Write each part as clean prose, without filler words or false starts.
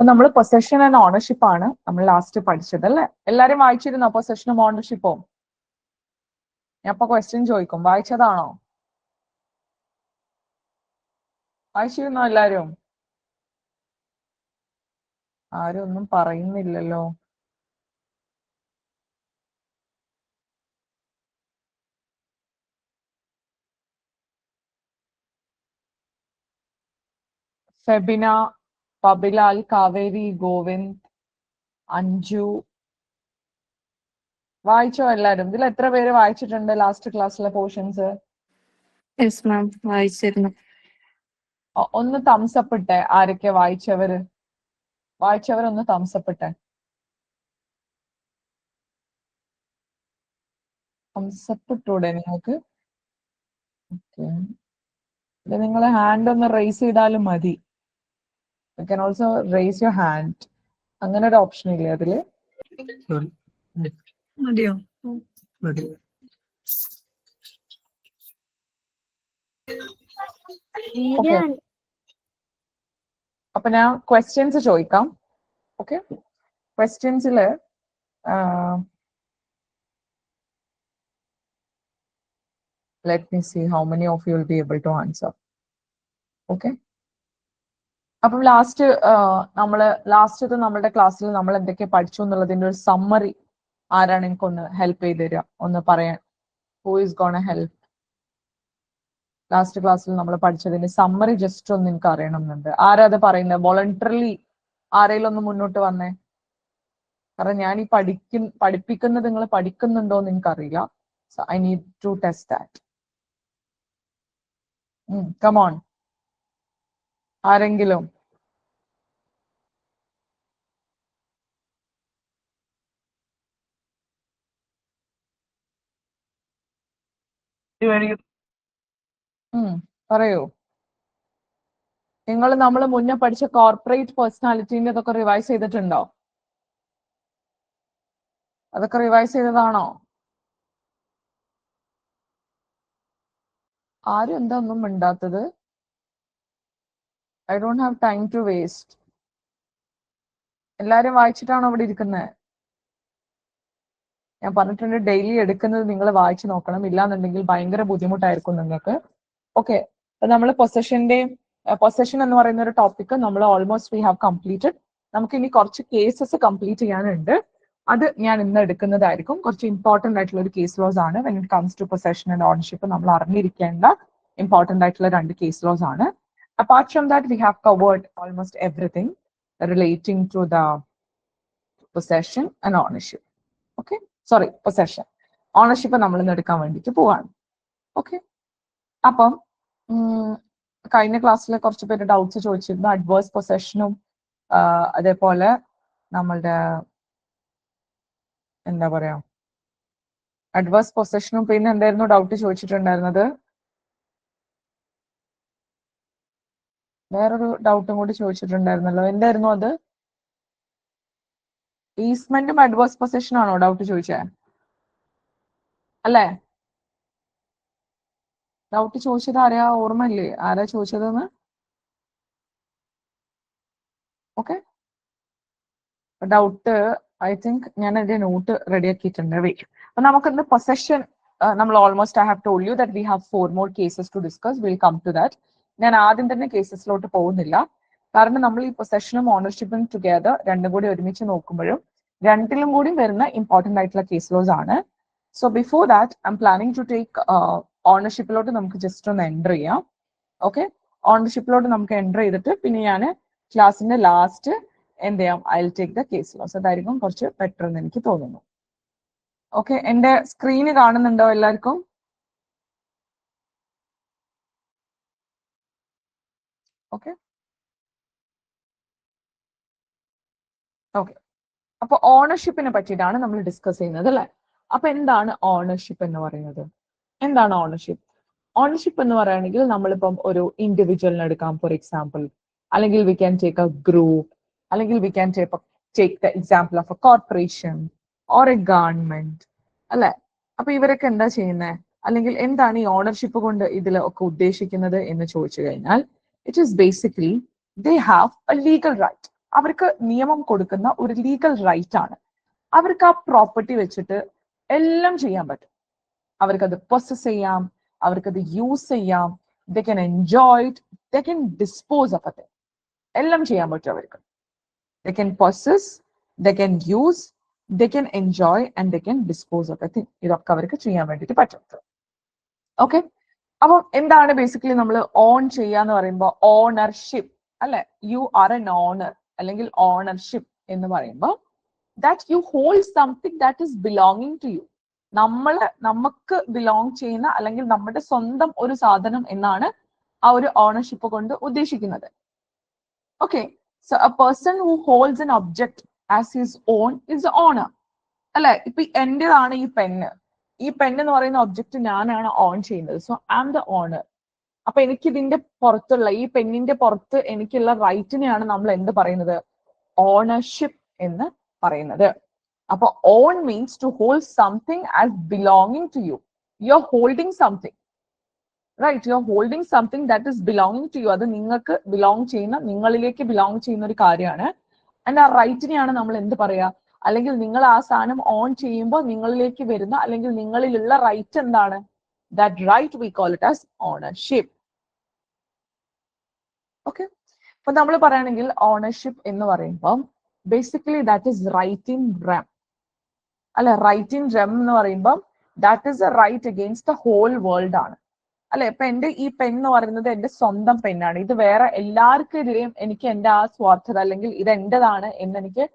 നമ്മൾ possession and ownership ആണ് നമ്മൾ ലാസ്റ്റ് പഠിച്ചത് അല്ലേ? എല്ലാരും വായിച്ചിരുന്നോ പൊസഷനും ഓണർഷിപ്പും? ഞാൻ ഇപ്പൊ ക്വസ്റ്റ്യൻ ചോദിക്കും, വായിച്ചതാണോ? വായിച്ചിരുന്നോ എല്ലാരും? ആരും ഒന്നും പറയുന്നില്ലല്ലോ. ഫെബിന, പബിലാൽ, കാവേരി, ഗോവിന്ദ്, അഞ്ജു, വായിച്ചോ എല്ലാരും? ഇതിൽ എത്ര പേര് വായിച്ചിട്ടുണ്ട് ലാസ്റ്റ് ക്ലാസ്സിലെ പോർഷൻസ്? യെസ് മാം, വായിച്ചിരുന്നു. ഒന്ന് തംസ് അപ്പ് ഇട്ടെ. ആരൊക്കെ വായിച്ചവര്? വായിച്ചവരൊന്ന് തംസ് അപ്പ് ഇട്ടെ. തംസ് അപ്പ് ഇട്ടൂടെ നിങ്ങൾക്ക്? ഓക്കെ, ഇത് നിങ്ങളെ ഹാൻഡ് ഒന്ന് റേസ് ചെയ്താലും മതി. You can also raise your hand. അങ്ങനെ ഒരു ഓപ്ഷൻ ഇല്ലേ അതില്? മതിയോ? ഓക്കെ, അപ്പൊ ഞാൻ ക്വസ്റ്റ്യൻസ് ചോദിക്കാം. ഓക്കെ, ക്വസ്റ്റ്യൻസില് let me see how many of you will be able to answer. Okay, അപ്പം ലാസ്റ്റത്തെ നമ്മുടെ ക്ലാസ്സിൽ നമ്മൾ എന്തൊക്കെ പഠിച്ചു എന്നുള്ളതിന്റെ ഒരു സമ്മറി ആരാണ് എനിക്കൊന്ന് ഹെൽപ്പ് ചെയ്ത് തരിക, ഒന്ന് പറയാൻ? Who is gonna help? Last ക്ലാസ്സിൽ നമ്മൾ പഠിച്ചതിന്റെ സമ്മറി ജസ്റ്റ് ഒന്ന് എനിക്ക് അറിയണം എന്നുണ്ട്. ആരാ അത് പറയുന്നത്? വോളണ്ടറിലി ആരെങ്കിലും ഒന്ന് മുന്നോട്ട് വന്നേ. കാരണം ഞാൻ ഈ പഠിപ്പിക്കുന്നത് നിങ്ങൾ പഠിക്കുന്നുണ്ടോ എന്ന് എനിക്കറിയില്ല. So I need to test that. Come on, ആരെങ്കിലും? പറയൂ. നിങ്ങൾ നമ്മൾ മുന്നേ പഠിച്ച കോർപ്പറേറ്റ് പേഴ്സണാലിറ്റീന്റെ അതൊക്കെ റിവൈസ് ചെയ്തിട്ടുണ്ടോ? അതൊക്കെ റിവൈസ് ചെയ്തതാണോ? ആരും എന്താ ഒന്നും മിണ്ടാത്തത്? I don't have time to waste. എല്ലാരും വായിച്ചിട്ടാണോ ഇവിടെ ഇരിക്കുന്നത്? ഞാൻ പറഞ്ഞിട്ടുണ്ട് ഡെയിലി എടുക്കുന്നത് നിങ്ങൾ വായിച്ചു നോക്കണം, ഇല്ലാന്നുണ്ടെങ്കിൽ ഭയങ്കര ബുദ്ധിമുട്ടായിരിക്കും നിങ്ങൾക്ക്. ഓക്കെ, നമ്മൾ പൊസഷൻ എന്ന് പറയുന്ന ഒരു ടോപ്പിക് നമ്മൾ ഓൾമോസ്റ്റ് വി ഹാവ് കംപ്ലീറ്റഡ്. നമുക്ക് ഇനി കുറച്ച് കേസസ് കംപ്ലീറ്റ് ചെയ്യാനുണ്ട്. അത് ഞാൻ ഇന്ന് എടുക്കുന്നതായിരിക്കും. കുറച്ച് ഇമ്പോർട്ടന്റ് ആയിട്ടുള്ള ഒരു കേസ് ലോസ് ആണ്. When it comes to possession and ownership നമ്മൾ അറിഞ്ഞിരിക്കേണ്ട ഇമ്പോർട്ടന്റ് ആയിട്ടുള്ള 2 കേസ് ലോസ് ആണ്. Apart from that we have covered almost everything relating to the possession and ownership. Okay, sorry, possession. Ownership നമ്മൾ ഇന്ന് എടുക്കാൻ വേണ്ടിയിട്ട് പോവാണ്. ഓക്കെ, അപ്പം കഴിഞ്ഞ ക്ലാസ്സിൽ കുറച്ച് പേര് ഡൗട്ട്സ് ചോദിച്ചിരുന്നു അഡ്വേഴ്സ് പൊസഷനും അതേപോലെ നമ്മളുടെ എന്താ പറയാ അഡ്വേഴ്സ് പൊസഷനും പിന്നെ എന്തായിരുന്നു ഡൗട്ട് ചോദിച്ചിട്ടുണ്ടായിരുന്നത്? വേറൊരു ഡൗട്ടും കൂടി ചോദിച്ചിട്ടുണ്ടായിരുന്നല്ലോ, എന്തായിരുന്നു അത്? ഈസ്മെന്റും അഡ്വേഴ്സ് പൊസഷൻ ആണോ ഡൗട്ട് ചോദിച്ചേ? അല്ലേ? ഡൗട്ട് ചോദിച്ചത് ആരാ? ഓർമ്മയില്ലേ ആരാ ചോദിച്ചതെന്ന്? ഓക്കെ, ഡൗട്ട് ഐ തിങ്ക് ഞാൻ എന്റെ നോട്ട് റെഡിയാക്കിയിട്ടുണ്ട്. വെയിറ്റ്. അപ്പൊ നമുക്കിന്ന് പൊസഷൻ നമ്മൾ almost I have told you that we have 4 more cases to discuss. Will come to that. ഞാൻ ആദ്യം തന്നെ കേസസിലോട്ട് പോകുന്നില്ല, കാരണം നമ്മൾ ഈ പൊസഷനും ഓണർഷിപ്പും ടുഗദർ രണ്ടും കൂടി ഒരുമിച്ച് നോക്കുമ്പോഴും രണ്ടിലും കൂടി വരുന്ന ഇമ്പോർട്ടന്റ് ആയിട്ടുള്ള കേസ് ലോസ് ആണ്. So before that I am planning to take ഓണർഷിപ്പിലോട്ട് നമുക്ക് ജസ്റ്റ് ഒന്ന് എൻ്റർ ചെയ്യാം. ഓക്കെ, ഓണർഷിപ്പിലോട്ട് നമുക്ക് എൻ്റർ ചെയ്തിട്ട് പിന്നെ ഞാൻ ക്ലാസ്സിന്റെ ലാസ്റ്റ് എന്ത് ചെയ്യാം, I will take the case loss. അതായിരിക്കും കുറച്ച് ബെറ്റർ എന്ന് എനിക്ക് തോന്നുന്നു. ഓക്കെ, എന്റെ സ്ക്രീന് കാണുന്നുണ്ടോ എല്ലാവർക്കും? ഓക്കെ ഓക്കെ, അപ്പൊ ഓണർഷിപ്പിനെ പറ്റിയിട്ടാണ് നമ്മൾ ഡിസ്കസ് ചെയ്യുന്നത് അല്ലെ? അപ്പൊ എന്താണ് ഓണർഷിപ്പ് എന്ന് പറയുന്നത്? എന്താണ് ഓണർഷിപ്പ്? ഓണർഷിപ്പ് എന്ന് പറയുകയാണെങ്കിൽ നമ്മളിപ്പം ഒരു ഇൻഡിവിജ്വലിനെ എടുക്കാം ഫോർ എക്സാമ്പിൾ, അല്ലെങ്കിൽ we can take a group, അല്ലെങ്കിൽ we can take the example of a corporation or a government അല്ലെ? അപ്പൊ ഇവരൊക്കെ എന്താ ചെയ്യുന്നത്, അല്ലെങ്കിൽ എന്താണ് ഈ ഓണർഷിപ്പ് കൊണ്ട് ഇതിൽ ഒക്കെ ഉദ്ദേശിക്കുന്നത് എന്ന് ചോദിച്ചു കഴിഞ്ഞാൽ it is basically they have a legal right. അവർക്ക് നിയമം കൊടുക്കുന്ന ഒരു ലീഗൽ റൈറ്റ് ആണ്. അവർക്ക് ആ പ്രോപ്പർട്ടി വെച്ചിട്ട് എല്ലാം ചെയ്യാൻ പറ്റും. അവർക്കത് പൊസസ് ചെയ്യാം, അവർക്കത് യൂസ് ചെയ്യാം, they can enjoy it, they can dispose of it. എല്ലാം ചെയ്യാൻ പറ്റും അവർക്ക്. They can possess, they can use, they can enjoy and they can dispose of it. ഇതൊക്കെ അവർക്ക് ചെയ്യാൻ വേണ്ടിയിട്ട് പറ്റും. ഓക്കെ, അപ്പം എന്താണ് ബേസിക്കലി നമ്മൾ ഓൺ ചെയ്യാന്ന് പറയുമ്പോൾ ഓണർഷിപ്പ് അല്ലെ? യു ആർ എൻ ഓണർ അല്ലെങ്കിൽ ഓണർഷിപ്പ് എന്ന് പറയുമ്പോൾ that you hold something that is belonging to you. നമുക്ക് ബിലോങ് ചെയ്യുന്ന അല്ലെങ്കിൽ നമ്മുടെ സ്വന്തം ഒരു സാധനം എന്നാണ് ആ ഒരു ഓണർഷിപ്പ് കൊണ്ട് ഉദ്ദേശിക്കുന്നത്. Okay, so a person who holds an object as his own is owner അല്ലെ? ഇപ്പൊ എന്റേതാണ് ഈ പെണ്ണ്. ഈ പെണ്ണ് എന്ന് പറയുന്ന ഒബ്ജക്ട് ഞാനാണ് ഓൺ ചെയ്യുന്നത്. So I am the owner. അപ്പൊ എനിക്ക് ഇതിന്റെ പുറത്തുള്ള ഈ പെണ്ണിന്റെ പുറത്ത് എനിക്കുള്ള റൈറ്റിനെയാണ് നമ്മൾ എന്ത് പറയുന്നത്? ഓണർഷിപ്പ് എന്ന് പറയുന്നത്. അപ്പൊ own means to hold something as belonging to you. You are holding something, right? You are holding something that is belonging to you. അത് നിങ്ങൾക്ക് ബിലോങ് ചെയ്യുന്ന, നിങ്ങളിലേക്ക് ബിലോങ് ചെയ്യുന്ന ഒരു കാര്യമാണ്. ആൻഡ് ആ റൈറ്റിനെയാണ് നമ്മൾ എന്ത് പറയാ? അല്ലെങ്കിൽ നിങ്ങൾ ആ സാധനം ഓൺ ചെയ്യുമ്പോൾ നിങ്ങളിലേക്ക് വരുന്ന അല്ലെങ്കിൽ നിങ്ങളിലുള്ള റൈറ്റ് എന്താണ്? That right we call it as ownership. Okay, അപ്പൊ നമ്മൾ പറയുകയാണെങ്കിൽ ഓണർഷിപ്പ് എന്ന് പറയുമ്പോൾ basically that is right in rem അല്ലെ? റൈറ്റ് ഇൻ റെം എന്ന് പറയുമ്പോൾ that is a right against the whole world ആണ് അല്ലെ? ഇപ്പൊ എന്റെ ഈ പെൻ എന്ന് പറയുന്നത് എന്റെ സ്വന്തം പെണ്ണാണ്. ഇത് വേറെ എല്ലാവർക്കെതിരെയും എനിക്ക് എന്റെ ആ സ്വാർത്ഥത അല്ലെങ്കിൽ ഇത് എന്റേതാണ് എന്ന് എനിക്ക്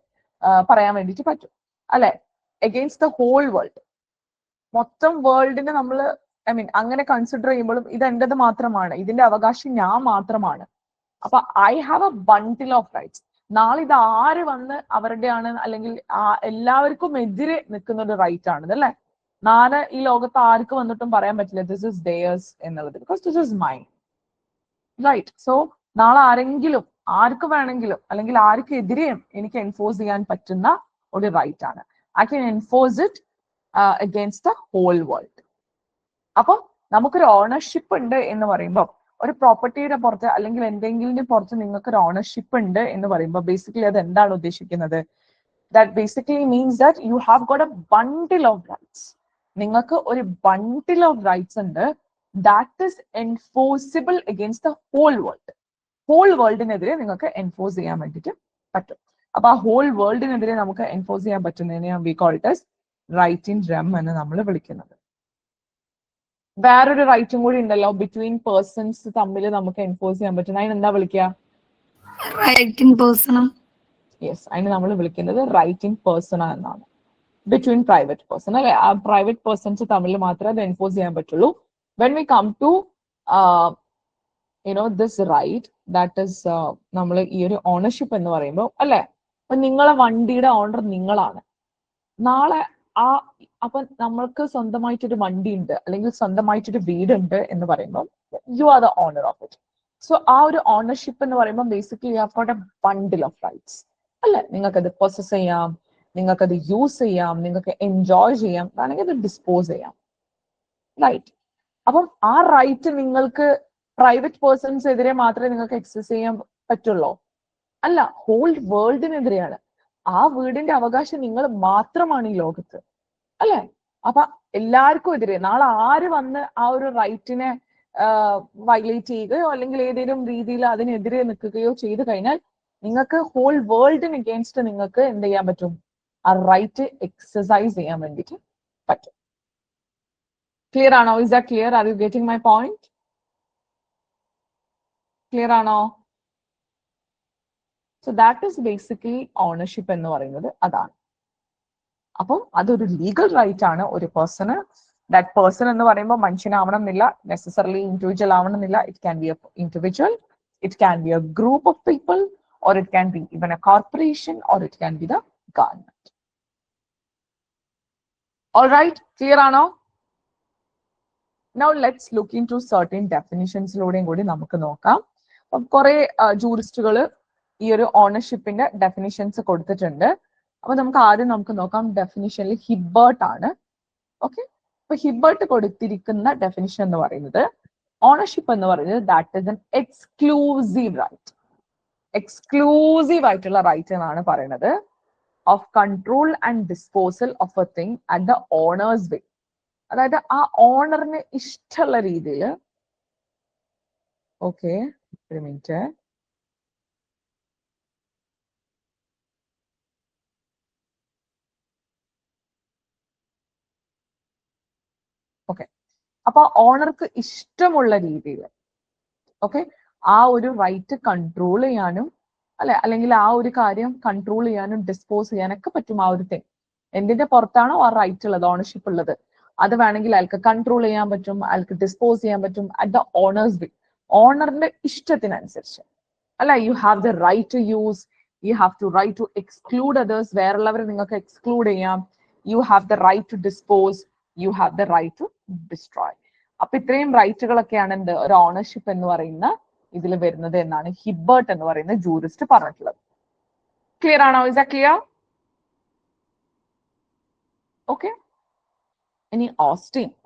പറയാൻ വേണ്ടിയിട്ട് പറ്റും അല്ലെ? അഗെയിൻസ്റ്റ് ദ ഹോൾ വേൾഡ്, മൊത്തം വേൾഡിനെ നമ്മൾ അങ്ങനെ കൺസിഡർ ചെയ്യുമ്പോഴും ഇത് എന്റേത് മാത്രമാണ്, ഇതിന്റെ അവകാശം ഞാൻ മാത്രമാണ്. അപ്പൊ I have A bundle of rights. നാളെ ഇത് ആര് വന്ന് അവരുടെയാണ് അല്ലെങ്കിൽ എല്ലാവർക്കും എതിരെ നിൽക്കുന്ന ഒരു റൈറ്റ് ആണ് അല്ലെ? നാളെ ഈ ലോകത്ത് ആർക്ക് വന്നിട്ടും പറയാൻ പറ്റില്ല ദിസ് ഇസ് ഡേയേഴ്സ് എന്നുള്ളത്, because this is mine, right? So നാളെ ആരെങ്കിലും ആർക്ക് വേണമെങ്കിലും അല്ലെങ്കിൽ ആർക്കെതിരെയും എനിക്ക് എൻഫോഴ്സ് ചെയ്യാൻ പറ്റുന്ന ഒരു റൈറ്റ് ആണ്. I can enforce it against the whole world. അപ്പം നമുക്കൊരു ഓണർഷിപ്പ് ഉണ്ട് എന്ന് പറയുമ്പോൾ, ഒരു പ്രോപ്പർട്ടിയുടെ പുറത്ത് അല്ലെങ്കിൽ എന്തെങ്കിലും പുറത്ത് നിങ്ങൾക്ക് ഒരു ഓണർഷിപ്പ് ഉണ്ട് എന്ന് പറയുമ്പോൾ ബേസിക്കലി അത് എന്താണ് ഉദ്ദേശിക്കുന്നത്? That basically means that you have got a bundle of rights. നിങ്ങൾക്ക് ഒരു ബണ്ടിൽ ഓഫ് റൈറ്റ്സ് ഉണ്ട് that is enforceable against the whole world. Whole വേൾഡിനെതിരെ നിങ്ങൾക്ക് എൻഫോഴ്സ് ചെയ്യാൻ വേണ്ടിയിട്ട് പറ്റും. അപ്പൊ ആ ഹോൾ വേൾഡിനെതിരെ നമുക്ക് എൻഫോഴ്സ് ചെയ്യാൻ പറ്റുന്നതിനെയാണ് we call it as right in rem എന്ന് നമ്മൾ വിളിക്കുന്നത്. വേറൊരു റൈറ്റും കൂടി ഉണ്ടല്ലോ, ബിറ്റ്വീൻ പേഴ്സൺസ് തമ്മിൽ നമുക്ക് എൻഫോഴ്സ് ചെയ്യാൻ പറ്റുന്ന, അതിന് എന്താ വിളിക്കുക? Right in personal. യെസ്, അതിന് നമ്മൾ വിളിക്കുന്നത് റൈറ്റ് ഇൻ പേഴ്സണ എന്നാണ്. ബിറ്റ്വീൻ പ്രൈവറ്റ് പേഴ്സൺ അല്ലെ? ആ പ്രൈവറ്റ് പേഴ്സൺസ് തമ്മിൽ മാത്രമേ അത് എൻഫോഴ്സ് ചെയ്യാൻ പറ്റുള്ളൂ. When we come to this right that is നമ്മൾ ഈ ഒരു ഓണർഷിപ്പ് എന്ന് പറയുമ്പോൾ അല്ലെ, അപ്പൊ നിങ്ങളെ വണ്ടിയുടെ ഓണർ നിങ്ങളാണ്. നാളെ അപ്പൊ നമ്മൾക്ക് സ്വന്തമായിട്ടൊരു വണ്ടി ഉണ്ട് അല്ലെങ്കിൽ സ്വന്തമായിട്ടൊരു വീടുണ്ട് എന്ന് പറയുമ്പോൾ you are the owner of it. So ആ ഒരു ഓണർഷിപ്പ് എന്ന് പറയുമ്പോൾ basically you have got a bundle of rights അല്ലെ? നിങ്ങൾക്കത് പൊസസ് ചെയ്യാം, നിങ്ങൾക്കത് യൂസ് ചെയ്യാം, നിങ്ങൾക്ക് എൻജോയ് ചെയ്യാം, വേണമെങ്കിൽ അത് ഡിസ്പോസ് ചെയ്യാം, റൈറ്റ്? അപ്പം ആ റൈറ്റ് നിങ്ങൾക്ക് പ്രൈവറ്റ് പേഴ്സൺസ് എതിരെ മാത്രമേ നിങ്ങൾക്ക് എക്സസ് ചെയ്യാൻ പറ്റുള്ളൂ അല്ല, ഹോൾ വേൾഡിനെതിരെയാണ്. ആ വീടിന്റെ അവകാശം നിങ്ങൾ മാത്രമാണ് ഈ ലോകത്ത് അല്ലെ? അപ്പൊ എല്ലാവർക്കും എതിരെ നാളെ ആര് വന്ന് ആ ഒരു റൈറ്റിനെ വയലേറ്റ് ചെയ്യുകയോ അല്ലെങ്കിൽ ഏതെങ്കിലും രീതിയിൽ അതിനെതിരെ നിൽക്കുകയോ ചെയ്തു കഴിഞ്ഞാൽ നിങ്ങൾക്ക് ഹോൾ വേൾഡിന് അഗേൻസ്റ്റ് നിങ്ങൾക്ക് എന്ത് ചെയ്യാൻ പറ്റും? ആ റൈറ്റ് എക്സസൈസ് ചെയ്യാൻ വേണ്ടിയിട്ട് പറ്റും. ക്ലിയർ ആണോ? Is that clear? Are you getting my point? Clear ആണോ? So that is basically ownership എന്ന് പറയുന്നത് അതാണ്. അപ്പം അതൊരു ലീഗൽ റൈറ്റ് ആണ് ഒരു പേഴ്സണ്. ദാറ്റ് പേഴ്സൺ എന്ന് പറയുമ്പോൾ മനുഷ്യനാവണം എന്നില്ല, നെസസറിലി ഇൻഡിവിജ്വൽ ആവണം എന്നില്ല. It can be A individual, it can be A group of people, or it can be even a corporation, or it can be the government. All right, clear ആണോ? Now let's look into certain definitions ലൂടെയും കൂടി നമുക്ക് നോക്കാം. കുറെ ജൂറിസ്റ്റുകൾ ഈ ഒരു ഓണർഷിപ്പിന്റെ definitions കൊടുത്തിട്ടുണ്ട്. അപ്പൊ നമുക്ക് ആദ്യം നോക്കാം ഡെഫിനിഷനിൽ ഹിബർട്ട് ആണ്. ഓക്കെ, അപ്പൊ ഹിബർട്ട് കൊടുത്തിരിക്കുന്ന ഡെഫിനിഷൻ എന്ന് പറയുന്നത് ഓണർഷിപ്പ് എന്ന് പറയുന്നത് that is an exclusive right. Exclusive ആയിട്ടുള്ള റൈറ്റ് എന്നാണ് പറയുന്നത് of control and disposal of a thing at the owner's way. അതായത് ആ ഓണറിന് ഇഷ്ടമുള്ള രീതിയിൽ. ഓക്കെ, ഒരു മിനിറ്റ്. ഓക്കെ, അപ്പൊ ഓണർക്ക് ഇഷ്ടമുള്ള രീതിയിൽ ഓക്കെ ആ ഒരു റൈറ്റ് കൺട്രോൾ ചെയ്യാനും അല്ലെ, അല്ലെങ്കിൽ ആ ഒരു കാര്യം കൺട്രോൾ ചെയ്യാനും ഡിസ്പോസ് ചെയ്യാനൊക്കെ പറ്റും. ആ ഒരു തിങ് എന്തിന്റെ പുറത്താണോ ആ റൈറ്റ് ഉള്ളത്, ഓണർഷിപ്പ് ഉള്ളത്, അത് വേണമെങ്കിൽ അയാൾക്ക് കൺട്രോൾ ചെയ്യാൻ പറ്റും, അയാൾക്ക് ഡിസ്പോസ് ചെയ്യാൻ പറ്റും അറ്റ് ദ ഓണേഴ്സ് വേ, ഓണറിന്റെ ഇഷ്ടത്തിനനുസരിച്ച്. അല്ല, you have the right to use, you have to right to exclude others, വേറുള്ളവരെ നിങ്ങൾക്ക് എക്സ്ക്ലൂഡ് ചെയ്യാം, you have the right to dispose, you have the right to destroy. അപ്പൊ ഇത്രയും റൈറ്റുകളൊക്കെയാണ് എന്ത് ഒരു ഓണർഷിപ്പ് എന്ന് പറയുന്ന ഇതിൽ വരുന്നത് എന്നാണ് ഹിബർട്ട് എന്ന് പറയുന്ന ജൂറിസ്റ്റ് പറഞ്ഞിട്ടുള്ളത്. ക്ലിയർ ആണോ? Is that clear? ഓക്കെ, ഇനി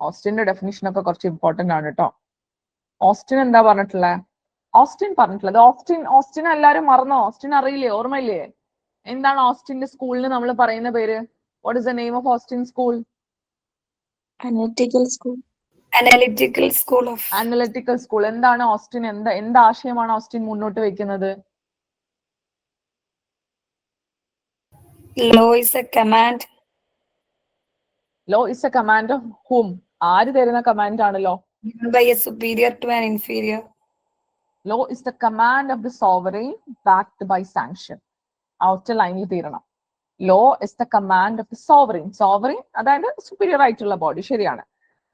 ഓസ്റ്റിന്റെ ഡെഫിനിഷൻ ഒക്കെ കുറച്ച് ഇമ്പോർട്ടന്റ് ആണ് കേട്ടോ. ഓസ്റ്റിൻ എന്താ പറഞ്ഞിട്ടുള്ളത്? ഓസ്റ്റിൻ എല്ലാരും മറന്നോ? ഓസ്റ്റിൻ അറിയില്ലേ? ഓർമ്മയില്ലേ? എന്താണ് ഓസ്റ്റിന്റെ സ്കൂളിന് നമ്മൾ പറയുന്ന പേര്? What is the name of Austin school? Analytical school. എന്താണ് ഓസ്റ്റിൻ? എന്ത് ആശയമാണ് ഓസ്റ്റിൻ മുന്നോട്ട് വെക്കുന്നത്? Law is a command. Law is a command of whom? ആര് തരുന്ന കമാൻഡ് ആണ് law? Given by a superior to an inferior. Law is the command of the sovereign backed by sanction. ഒറ്റ ലൈനിൽ തീരണം. Law is the command of the sovereign. Sovereign അതായത് superior ആയിട്ടുള്ള body, ശരിയാണ്.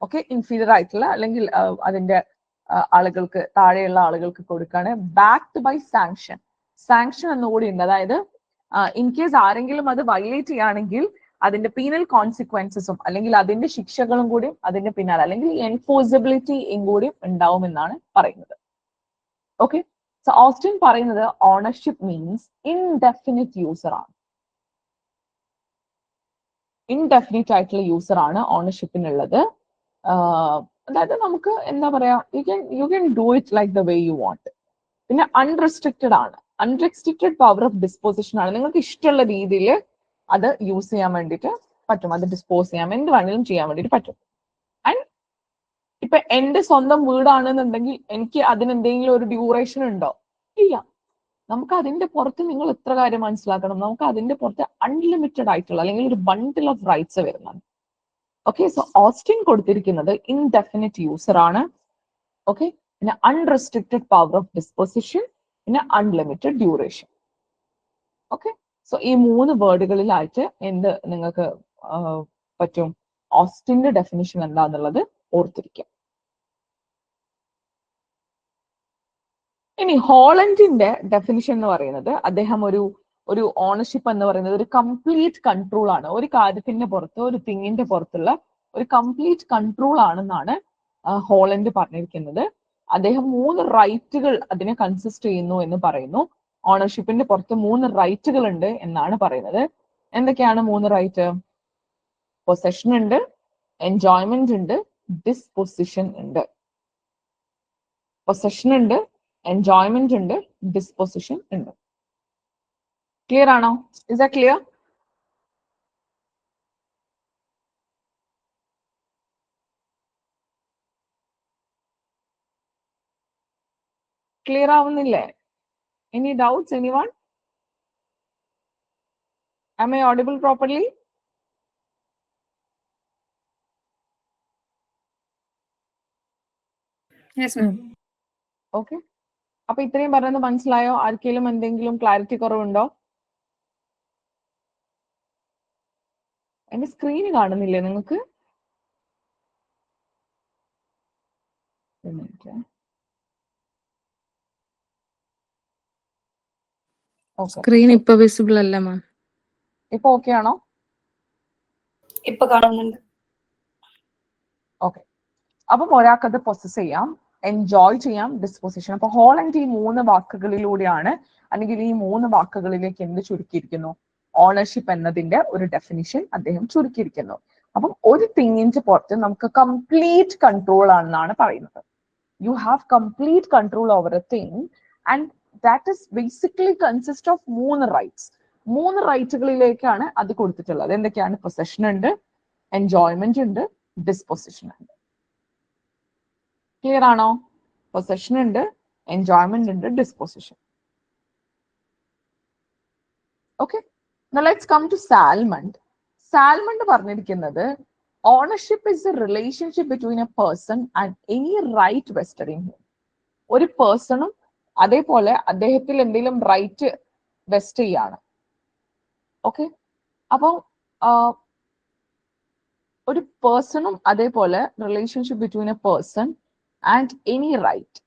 Okay, inferior ആയിട്ടുള്ള അല്ലെങ്കിൽ അതിന്റെ ആളുകൾക്ക് താഴെയുള്ള ആളുകൾക്ക് കൊടുക്കാണ്. ബാക്ഡ് ബൈ സാങ്ഷൻ. സാങ്ഷൻ എന്നുകൂടി ഉണ്ട്. അതായത് ഇൻ കേസ് ആരെങ്കിലും അത് വയലേറ്റ് ചെയ്യുകയാണെങ്കിൽ അതിന്റെ പീനൽ കോൺസിക്വൻസസും അല്ലെങ്കിൽ അതിന്റെ ശിക്ഷകളും കൂടി അതിന്റെ പിന്നാലെ അല്ലെങ്കിൽ എൻഫോഴ്സിബിലിറ്റിയും കൂടി ഉണ്ടാവും എന്നാണ് പറയുന്നത്. ഓക്കെ, സോ ഓസ്റ്റിൻ പറയുന്നത് ഓണർഷിപ്പ് മീൻസ് ഇൻഡെഫിനിറ്റ് യൂസർ ആണ്. ഇൻഡെഫിനിറ്റ് ആയിട്ടുള്ള യൂസർ ആണ് ഓണർഷിപ്പിനുള്ളത്. അതായത് നമുക്ക് എന്താ പറയാ, U can do it like the way you want. പിന്നെ അൺറെസ്ട്രിക്റ്റഡ് ആണ്. അൺറെസ്ട്രിക്റ്റഡ് പവർ ഓഫ് ഡിസ്പോസിഷൻ ആണ്. നിങ്ങൾക്ക് ഇഷ്ടമുള്ള രീതിയിൽ അത് യൂസ് ചെയ്യാൻ വേണ്ടിയിട്ട് പറ്റും, അത് ഡിസ്പോസ് ചെയ്യാം, എന്ത് വേണമെങ്കിലും ചെയ്യാൻ വേണ്ടിയിട്ട് പറ്റും. ആൻഡ് ഇപ്പൊ എന്റെ സ്വന്തം വീടാണെന്നുണ്ടെങ്കിൽ എനിക്ക് അതിനെന്തെങ്കിലും ഒരു ഡ്യൂറേഷൻ ഉണ്ടോ? ഇല്ല. നമുക്ക് അതിന്റെ പുറത്ത് നിങ്ങൾ ഇത്ര കാര്യം മനസ്സിലാക്കണം, നമുക്ക് അതിന്റെ പുറത്ത് അൺലിമിറ്റഡ് ആയിട്ടുള്ള അല്ലെങ്കിൽ ഒരു ബണ്ടിൽ ഓഫ് റൈറ്റ്സ് വരുന്നുണ്ട്. ഓക്കെ, സോ ഓസ്റ്റിൻ കൊടുത്തിരിക്കുന്നത് ഇൻഡെഫിനിറ്റ് യൂസർ ആണ്. ഓക്കെ, പിന്നെ അൺറെസ്ട്രിക്റ്റഡ് പവർ ഓഫ് ഡിസ്പോസിഷൻ, പിന്നെ അൺലിമിറ്റഡ് ഡ്യൂറേഷൻ. ഓക്കെ, സോ ഈ 3 വേർഡുകളിലായിട്ട് എന്ത് നിങ്ങൾക്ക് പറ്റും? ഓസ്റ്റിന്റെ ഡെഫിനിഷൻ എന്താന്നുള്ളത് ഓർത്തിരിക്കാം. ഇനി ഹോളണ്ടിന്റെ ഡെഫിനിഷൻ എന്ന് പറയുന്നത്, അദ്ദേഹം ഒരു ഓണർഷിപ്പ് എന്ന് പറയുന്നത് ഒരു കംപ്ലീറ്റ് കൺട്രോൾ ആണ്. ഒരു കാര്യത്തിന്റെ പുറത്ത്, ഒരു തിങ്ങിന്റെ പുറത്തുള്ള ഒരു കംപ്ലീറ്റ് കൺട്രോൾ ആണെന്നാണ് ഹോളണ്ട് പറഞ്ഞിരിക്കുന്നത്. അദ്ദേഹം 3 റൈറ്റുകൾ അതിനെ കൺസിസ്റ്റ് ചെയ്യുന്നു എന്ന് പറയുന്നു. ഓണർഷിപ്പിന്റെ പുറത്ത് 3 റൈറ്റുകൾ ഉണ്ട് എന്നാണ് പറയുന്നത്. എന്തൊക്കെയാണ് 3 റൈറ്റ്? പൊസഷൻ ഉണ്ട്, എൻജോയ്മെന്റ് ഉണ്ട്, ഡിസ്പൊസിഷൻ ഉണ്ട്. പൊസഷൻ ഉണ്ട്, എൻജോയ്മെന്റ് ഉണ്ട്, ഡിസ്പൊസിഷൻ ഉണ്ട്. ക്ലിയർ ആണോ? Is that clear? ക്ലിയർ ആവുന്നില്ലേ? Any doubts, anyone? Am I audible properly? Yes, ma'am. Okay. അപ്പൊ ഇത്രയും പറയുന്നത് മനസ്സിലായോ? ആർക്കെങ്കിലും എന്തെങ്കിലും ക്ലാരിറ്റി കുറവുണ്ടോ? എന്റെ സ്ക്രീന് കാണുന്നില്ലേ നിങ്ങൾക്ക്? സ്ക്രീൻ ഇപ്പൊ വിസിബിൾ അല്ല മാം. ഇപ്പൊ ഓക്കെ ആണോ? ഇപ്പൊ കാണുന്നുണ്ട്. ഓക്കെ, അപ്പം ഒരാൾക്കത് പൊസസ് ചെയ്യാം, എൻജോയ് ചെയ്യാം, ഡിസ്പോസിഷൻ. അപ്പൊ ഹോളണ്ട് ഈ 3 വാക്കുകളിലൂടെയാണ് അല്ലെങ്കിൽ ഈ 3 വാക്കുകളിലേക്ക് എന്ത് ചുരുക്കിയിരിക്കുന്നു? ഓണർഷിപ്പ് എന്നതിന്റെ ഒരു ഡെഫിനിഷൻ അദ്ദേഹം ചുരുക്കിയിരിക്കുന്നു. അപ്പം ഒരു തിങ്ങിന്റെ പുറത്ത് നമുക്ക് കംപ്ലീറ്റ് കൺട്രോൾ ആണെന്നാണ് പറയുന്നത്. You have complete control over a thing and that is basically consist of 3 rights. 3 റൈറ്റുകളിലേക്കാണ് അത് കൊടുത്തിട്ടുള്ളത്. എന്തൊക്കെയാണ്? പൊസഷൻ ഉണ്ട്, എൻജോയ്മെന്റ് ഉണ്ട്, ഡിസ്പൊസിഷൻ ഉണ്ട്. ക്ലിയർ ആണോ? പൊസഷൻ ഉണ്ട്, എൻജോയ്മെന്റ് ഉണ്ട്, disposition. Okay, let's come to Salmond. Salmond പറഞ്ഞിരിക്കുന്നത് ownership is a relationship between a person and any right vested in him. ഒരു പേഴ്സണും അതേപോലെ അദ്ദേഹത്തിൽ എന്തെങ്കിലും റൈറ്റ് വെസ്റ്റ് ചെയ്യാണ്. ഓക്കെ, അപ്പോൾ ഒരു പേഴ്സണും അതേപോലെ relationship between a person and any right.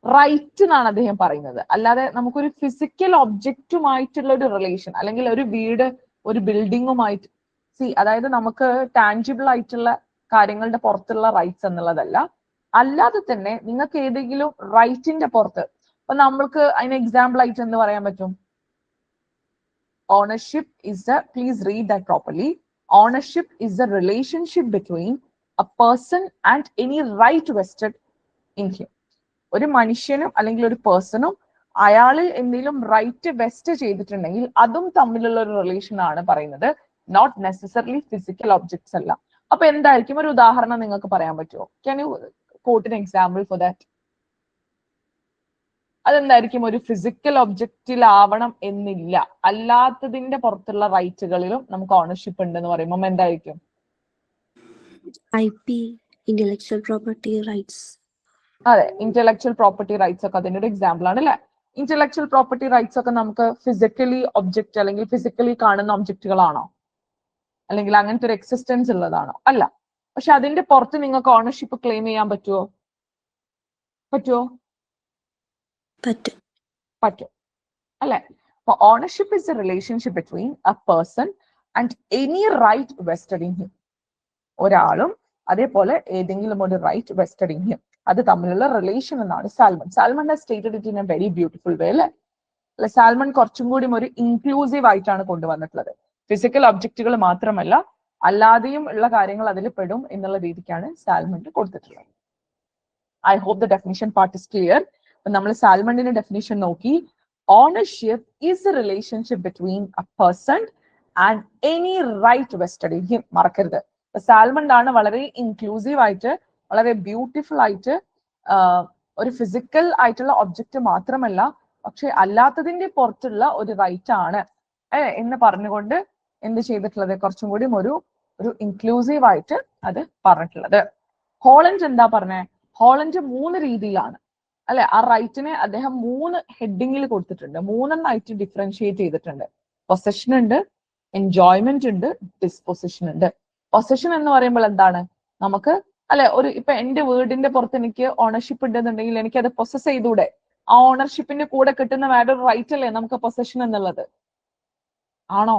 Right എന്നാണ് അദ്ദേഹം പറയുന്നത്, അല്ലാതെ നമുക്കൊരു ഫിസിക്കൽ ഒബ്ജക്റ്റുമായിട്ടുള്ള ഒരു റിലേഷൻ, അല്ലെങ്കിൽ ഒരു വീട്, ഒരു ബിൽഡിങ്ങുമായിട്ട് അതായത് നമുക്ക് ടാൻജിബിൾ ആയിട്ടുള്ള കാര്യങ്ങളുടെ പുറത്തുള്ള റൈറ്റ്സ് എന്നുള്ളതല്ല. അല്ലാതെ തന്നെ നിങ്ങൾക്ക് ഏതെങ്കിലും റൈറ്റിന്റെ പുറത്ത്, അപ്പൊ നമ്മൾക്ക് അതിന് എക്സാമ്പിൾ ആയിട്ട് എന്ന് പറയാൻ പറ്റും? Ownership is a, please read that properly. Ownership is a relationship between a person and any right vested in him. ഒരു മനുഷ്യനും അല്ലെങ്കിൽ ഒരു പേഴ്സണും അയാളിൽ എന്തെങ്കിലും റൈറ്റ് വെസ്റ്റ് ചെയ്തിട്ടുണ്ടെങ്കിൽ അതും തമ്മിലുള്ള ഒരു റിലേഷൻ ആണ് പറയുന്നത്, നോട്ട് നെസസറിലി ഫിസിക്കൽ ഒബ്ജക്ട്സ് അല്ല. അപ്പൊ എന്തായിരിക്കും? ഒരു ഉദാഹരണം നിങ്ങൾക്ക് പറയാൻ പറ്റുമോ? Can you quote an example for that? അതെന്തായിരിക്കും? ഒരു ഫിസിക്കൽ ഒബ്ജക്റ്റിലാവണം എന്നില്ല, അല്ലാത്തതിന്റെ പുറത്തുള്ള റൈറ്റുകളിലും നമുക്ക് ഓണർഷിപ്പ് ഉണ്ടെന്ന് പറയുമ്പോൾ എന്തായിരിക്കും? IP, intellectual property rights. അതെ, ഇന്റലക്ച്വൽ പ്രോപ്പർട്ടി റൈറ്റ്സ് ഒക്കെ അതിന്റെ ഒരു എക്സാമ്പിൾ ആണ് അല്ലെ? ഇന്റലക്ച്വൽ പ്രോപ്പർട്ടി റൈറ്റ്സ് ഒക്കെ നമുക്ക് ഫിസിക്കലി ഒബ്ജക്റ്റ് അല്ലെങ്കിൽ ഫിസിക്കലി കാണുന്ന ഒബ്ജക്റ്റുകളാണോ? അല്ലെങ്കിൽ അങ്ങനത്തെ ഒരു എക്സിസ്റ്റൻസ് ഉള്ളതാണോ? അല്ല. പക്ഷെ അതിന്റെ പുറത്ത് നിങ്ങൾക്ക് ഓണർഷിപ്പ് ക്ലെയിം ചെയ്യാൻ പറ്റുമോ? പറ്റും അല്ലെ? അപ്പൊ ownership is a relationship between a person and any right vested in him. ഒരാളും അതേപോലെ ഏതെങ്കിലും ഒരു റൈറ്റ് വെസ്റ്റഡ് ഇൻ ഹിം, അത് തമ്മിലുള്ള റിലേഷൻ എന്നാണ് salmon. Salmon has stated it in A very beautiful വേ അല്ലെ? സാൽമൺ കുറച്ചും കൂടി ഒരു ഇൻക്ലൂസീവ് ആയിട്ടാണ് കൊണ്ടുവന്നിട്ടുള്ളത്. ഫിസിക്കൽ ഒബ്ജക്റ്റുകൾ മാത്രമല്ല, അല്ലാതെയും ഉള്ള കാര്യങ്ങൾ അതിൽ പെടും എന്നുള്ള രീതിക്കാണ് സാൽമണ്ട് കൊടുത്തിട്ടുള്ളത്. I hope the definition part is clear. അപ്പൊ നമ്മൾ സാൽമണ്ടിന്റെ ഡെഫിനിഷൻ നോക്കി. Ownership is a relationship between a person and any right vested in him. മറക്കരുത്, സാൽമണ്ട് ആണ് വളരെ ഇൻക്ലൂസീവ് ആയിട്ട്, വളരെ ബ്യൂട്ടിഫുൾ ആയിട്ട് ഒരു ഫിസിക്കൽ ആയിട്ടുള്ള ഒബ്ജക്റ്റ് മാത്രമല്ല, പക്ഷെ അല്ലാത്തതിന്റെ പുറത്തുള്ള ഒരു റൈറ്റ് ആണ് എന്ന് പറഞ്ഞുകൊണ്ട് എന്ത് ചെയ്തിട്ടുള്ളത്? കുറച്ചും കൂടി ഒരു ഇൻക്ലൂസീവ് ആയിട്ട് അത് പറഞ്ഞിട്ടുള്ളത്. ഹോളണ്ട് എന്താ പറഞ്ഞേ? ഹോളണ്ട് 3 രീതിയിലാണ് അല്ലെ? ആ റൈറ്റിനെ അദ്ദേഹം 3 ഹെഡിങ്ങിൽ കൊടുത്തിട്ടുണ്ട്, 3 ഡിഫറൻഷിയേറ്റ് ചെയ്തിട്ടുണ്ട്. പൊസഷൻ ഉണ്ട്, എൻജോയ്മെന്റ് ഉണ്ട്, ഡിസ്പൊസിഷൻ ഉണ്ട്. പൊസഷൻ എന്ന് പറയുമ്പോൾ എന്താണ്? നമുക്ക് അല്ലെ, ഇപ്പൊ എന്റെ വീടിന്റെ പുറത്ത് എനിക്ക് ഓണർഷിപ്പ് ഉണ്ടെന്നുണ്ടെങ്കിൽ എനിക്ക് അത് പൊസസ് ചെയ്തൂടെ? ആ ഓണർഷിപ്പിന്റെ കൂടെ കിട്ടുന്ന വേറൊരു റൈറ്റ് അല്ലേ നമുക്ക് പൊസഷൻ എന്നുള്ളത്? ആണോ?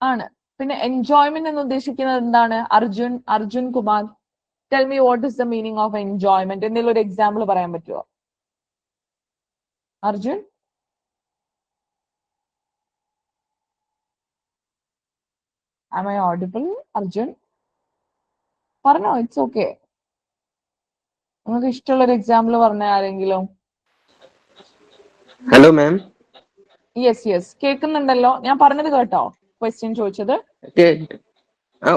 ആണ്. പിന്നെ എൻജോയ്മെന്റ് എന്ന് ഉദ്ദേശിക്കുന്നത് എന്താണ്? Arjun Kumar, tell me what is the meaning of enjoyment? എന്തെങ്കിലും ഒരു എക്സാമ്പിൾ പറയാൻ പറ്റുമോ Arjun? Am I audible, Arjun? പറഞ്ഞോ, ഇറ്റ്സ് ഓക്കെ. നിങ്ങൾക്ക് ഇഷ്ടമുള്ള ഒരു എക്സാമ്പിൾ പറഞ്ഞ ആരെങ്കിലും? Hello ma'am. യെസ്, കേൾക്കുന്നുണ്ടല്ലോ. ഞാൻ പറഞ്ഞത് കേട്ടോ? ക്വസ്റ്റ്യൻ ചോദിച്ചത്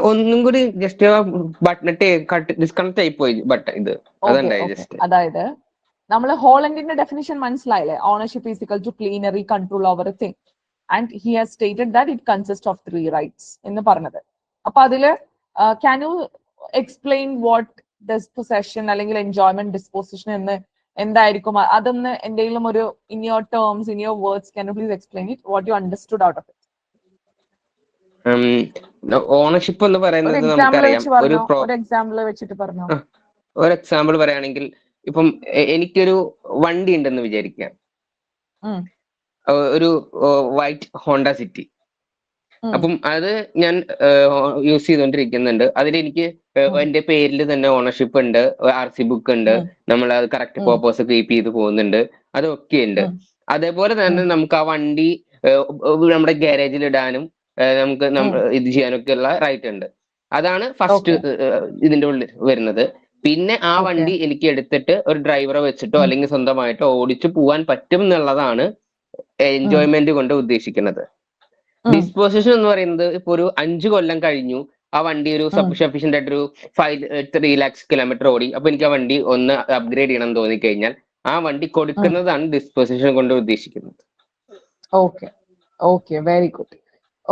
ഒന്നും കൂടി ജസ്റ്റ് ഡിസ്കണക്ട് ആയി പോയി. അതായത് നമ്മൾ ഹോളണ്ടിന്റെ ഡെഫിനിഷൻ മനസ്സിലായില്ലേ? Ownership is equal to plenary control over a thing and he has stated that it consist of 3 rights എന്ന് പറഞ്ഞത്. അപ്പൊ അതില് can you explain what this possession അല്ലെങ്കിൽ എൻജോയ്മെന്റ്, ഡിസ്പോസിഷൻ എന്ന് എന്തായിരിക്കും? അതൊന്ന് എന്തെങ്കിലും ഒരു in your terms, in your words, can you please explain it what you understood out of it? Ownership എന്ന് പറയുന്നത് ഒരു എക്സാമ്പിൾ വെച്ചിട്ട് പറഞ്ഞോ. ഒരു എക്സാമ്പിൾ പറയുകയാണെങ്കിൽ, ഇപ്പം എനിക്കൊരു വണ്ടി ഉണ്ടെന്ന് വിചാരിക്കാം, ഒരു വൈറ്റ് ഹോണ്ട സിറ്റി. അപ്പം അത് ഞാൻ യൂസ് ചെയ്തോണ്ടിരിക്കുന്നുണ്ട്. അതിലെനിക്ക് എന്റെ പേരിൽ തന്നെ ഓണർഷിപ്പ് ഉണ്ട്, RC ബുക്ക് ഉണ്ട്, നമ്മൾ അത് കറക്റ്റ് പേർപ്പസ് കീപ്പ് ചെയ്ത് പോകുന്നുണ്ട്, അതൊക്കെ ഉണ്ട്. അതേപോലെ തന്നെ നമുക്ക് ആ വണ്ടി നമ്മുടെ ഗാരേജിൽ ഇടാനും നമുക്ക് ഇത് ചെയ്യാനൊക്കെ ഉള്ള റൈറ്റ് ഉണ്ട്. അതാണ് ഫസ്റ്റ് ഇതിന്റെ ഉള്ളിൽ വരുന്നത്. പിന്നെ ആ Okay. വണ്ടി എനിക്ക് എടുത്തിട്ട് ഒരു ഡ്രൈവറെ വെച്ചിട്ടോ അല്ലെങ്കിൽ സ്വന്തമായിട്ടോ ഓടിച്ചു പോവാൻ പറ്റും എന്നുള്ളതാണ് എൻജോയ്മെന്റ് കൊണ്ട് ഉദ്ദേശിക്കുന്നത്. ഡിസ്പോസിഷൻ എന്ന് പറയുന്നത് ഇപ്പൊ ഒരു 5 കൊല്ലം കഴിഞ്ഞു, ആ വണ്ടി ഒരു സഫീഷ്യന്റ് ആയിട്ട് ഒരു 3 lakhs കിലോമീറ്റർ ഓടി, അപ്പൊ എനിക്ക് ആ വണ്ടി ഒന്ന് അപ്ഗ്രേഡ് ചെയ്യണം എന്ന് തോന്നിക്കഴിഞ്ഞാൽ ആ വണ്ടി കൊടുക്കുന്നതാണ് ഡിസ്പോസിഷൻ കൊണ്ട് ഉദ്ദേശിക്കുന്നത്. Okay okay, very good.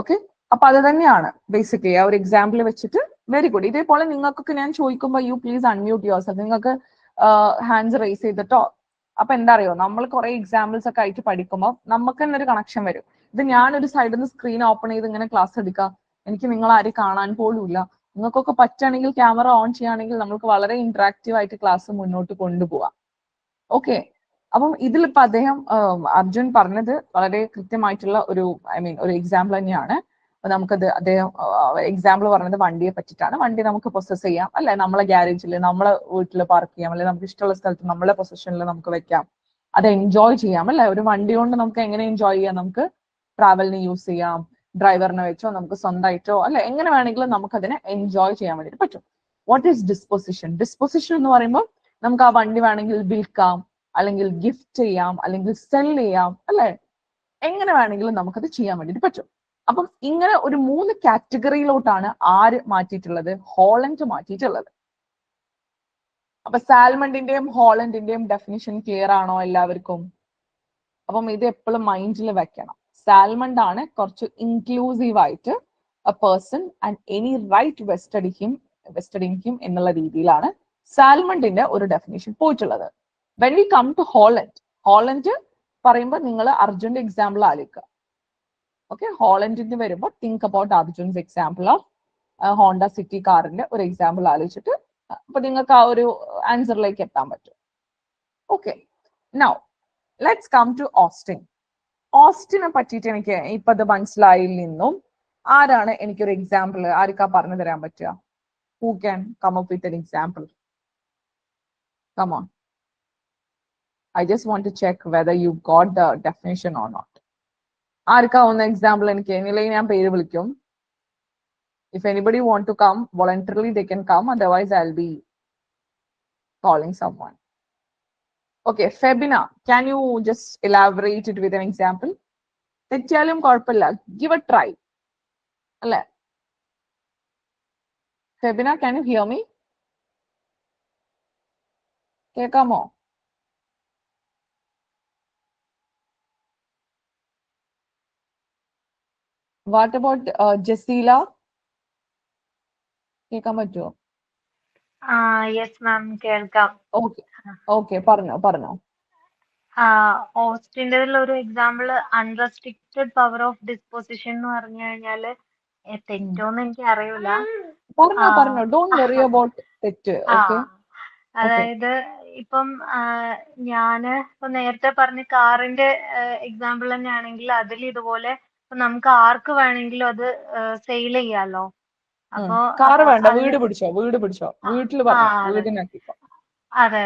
Okay, അപ്പൊ അത് തന്നെയാണ് ബേസിക്കലി ആ ഒരു എക്സാമ്പിൾ വെച്ചിട്ട്. Very good. ഇതേപോലെ നിങ്ങൾക്കൊക്കെ ഞാൻ ചോദിക്കുമ്പോൾ you please unmute your self. നിങ്ങൾക്ക് ഹാൻഡ്സ് റേസ് ചെയ്തിട്ടോ. അപ്പൊ എന്താ അറിയോ, നമ്മൾ കുറെ എക്സാമ്പിൾസ് ഒക്കെ ആയിട്ട് പഠിക്കുമ്പോൾ നമുക്ക് തന്നെ ഒരു കണക്ഷൻ വരും. ഇത് ഞാനൊരു സൈഡിൽ നിന്ന് സ്ക്രീൻ ഓപ്പൺ ചെയ്ത് ഇങ്ങനെ ക്ലാസ് എടുക്കാം, എനിക്ക് നിങ്ങൾ ആരും കാണാൻ പോലും ഇല്ല. നിങ്ങൾക്കൊക്കെ പറ്റുകയാണെങ്കിൽ ക്യാമറ ഓൺ ചെയ്യുകയാണെങ്കിൽ നമുക്ക് വളരെ ഇന്ററാക്റ്റീവ് ആയിട്ട് ക്ലാസ് മുന്നോട്ട് കൊണ്ടുപോവാം. ഓക്കെ, അപ്പം ഇതിലിപ്പോ അദ്ദേഹം അർജുൻ പറഞ്ഞത് വളരെ കൃത്യമായിട്ടുള്ള ഒരു ഒരു എക്സാമ്പിൾ തന്നെയാണ്. നമുക്കത് അദ്ദേഹം എക്സാമ്പിൾ പറഞ്ഞത് വണ്ടിയെ പറ്റിയിട്ടാണ്. വണ്ടി നമുക്ക് പൊസസ് ചെയ്യാം അല്ലെ, നമ്മളെ ഗ്യാരേജിൽ, നമ്മളെ വീട്ടിൽ പാർക്ക് ചെയ്യാം, അല്ലെ നമുക്ക് ഇഷ്ടമുള്ള സ്ഥലത്ത് നമ്മളെ പൊസിഷനിൽ നമുക്ക് വെക്കാം, അത് എൻജോയ് ചെയ്യാം അല്ലെ. ഒരു വണ്ടി കൊണ്ട് നമുക്ക് എങ്ങനെ എൻജോയ് ചെയ്യാം, നമുക്ക് ട്രാവലിന് യൂസ് ചെയ്യാം, ഡ്രൈവറിനെ വെച്ചോ നമുക്ക് സ്വന്തമായിട്ടോ അല്ലെ, എങ്ങനെ വേണമെങ്കിലും നമുക്ക് അതിനെ എൻജോയ് ചെയ്യാൻ വേണ്ടിയിട്ട് പറ്റും. What is disposition? ഡിസ്പൊസിഷൻ എന്ന് പറയുമ്പോൾ നമുക്ക് ആ വണ്ടി വേണമെങ്കിൽ വിൽക്കാം, അല്ലെങ്കിൽ ഗിഫ്റ്റ് ചെയ്യാം, അല്ലെങ്കിൽ സെൽ ചെയ്യാം അല്ലെ, എങ്ങനെ വേണമെങ്കിലും നമുക്കത് ചെയ്യാൻ വേണ്ടിയിട്ട് പറ്റും. അപ്പം ഇങ്ങനെ ഒരു 3 കാറ്റഗറിയിലോട്ടാണ് ആര് മാറ്റിയിട്ടുള്ളത്? ഹോളണ്ട് മാറ്റിയിട്ടുള്ളത്. അപ്പൊ സാൽമണ്ടിന്റെയും ഹോളണ്ടിന്റെയും ഡെഫിനിഷൻ ക്ലിയർ ആണോ എല്ലാവർക്കും? അപ്പം ഇത് എപ്പോഴും മൈൻഡിൽ വെക്കണം. സാൽമണ്ട് ആണ് കുറച്ച് ഇൻക്ലൂസീവ് ആയിട്ട് a person and any right vested in him എന്നുള്ള രീതിയിലാണ് സാൽമണ്ടിന്റെ ഒരു ഡെഫിനിഷൻ പോയിട്ടുള്ളത്. When we come to Holland പറയുമ്പോൾ നിങ്ങൾ അർജുന്റെ എക്സാമ്പിൾ ആലോചിക്കുക. ഓക്കെ, ഹോളണ്ടിന് വരുമ്പോൾ think about Arjun's example of Honda City കാറിന്റെ ഒരു എക്സാമ്പിൾ ആലോചിച്ചിട്ട് അപ്പൊ നിങ്ങൾക്ക് ആ ഒരു ആൻസറിലേക്ക് എത്താൻ പറ്റും. Okay, now let's come to Austin. ഓസ്റ്റിനെ പറ്റിയിട്ട് എനിക്ക് ഇപ്പൊ അത് മനസ്സിലായിൽ നിന്നും ആരാണ് എനിക്കൊരു എക്സാമ്പിൾ ആർക്കാ പറഞ്ഞു തരാൻ പറ്റുക? Who can come up with an example? Come on, I just want to check whether you got the definition or not. ആർക്കാ ഒന്ന് എക്സാമ്പിൾ എനിക്ക്? ഇല്ലെങ്കിൽ ഞാൻ പേര് വിളിക്കും. If anybody want to come voluntarily, they can come. Otherwise, I'll be calling someone. Okay, Febina, can you just elaborate it with an example? തെറ്റിയാലും കുഴപ്പമില്ല, give a try. അല്ലേ Febina, can you hear me? കേൾക്കാമോ? What about Jaseela? കേൾക്കാൻ പറ്റുമോ? Yes ma'am, കേൾക്കാം. Okay okay, പറഞ്ഞോ. ഓസ്റ്റിന്റെ ഒരു example unrestricted power of disposition എന്ന് പറഞ്ഞു കഴിഞ്ഞാല് തെറ്റോന്ന് എനിക്ക് അറിയില്ല. പറഞ്ഞോ, ഡോണ്ട് വറി അബൌട്ട് തെറ്റ്. അതായത് ഇപ്പം ഞാന് ഇപ്പൊ നേരത്തെ പറഞ്ഞ കാറിന്റെ എക്സാമ്പിൾ തന്നെയാണെങ്കിൽ അതിൽ ഇതുപോലെ ഇപ്പൊ നമുക്ക് ആർക്ക് വേണമെങ്കിലും അത് സെയിൽ ചെയ്യാലോ. അപ്പൊ കാറ് വേണ്ട, വീട് പിടിച്ചോ, വീട്ടിൽ വീടിനാക്കിക്കോ. അതെ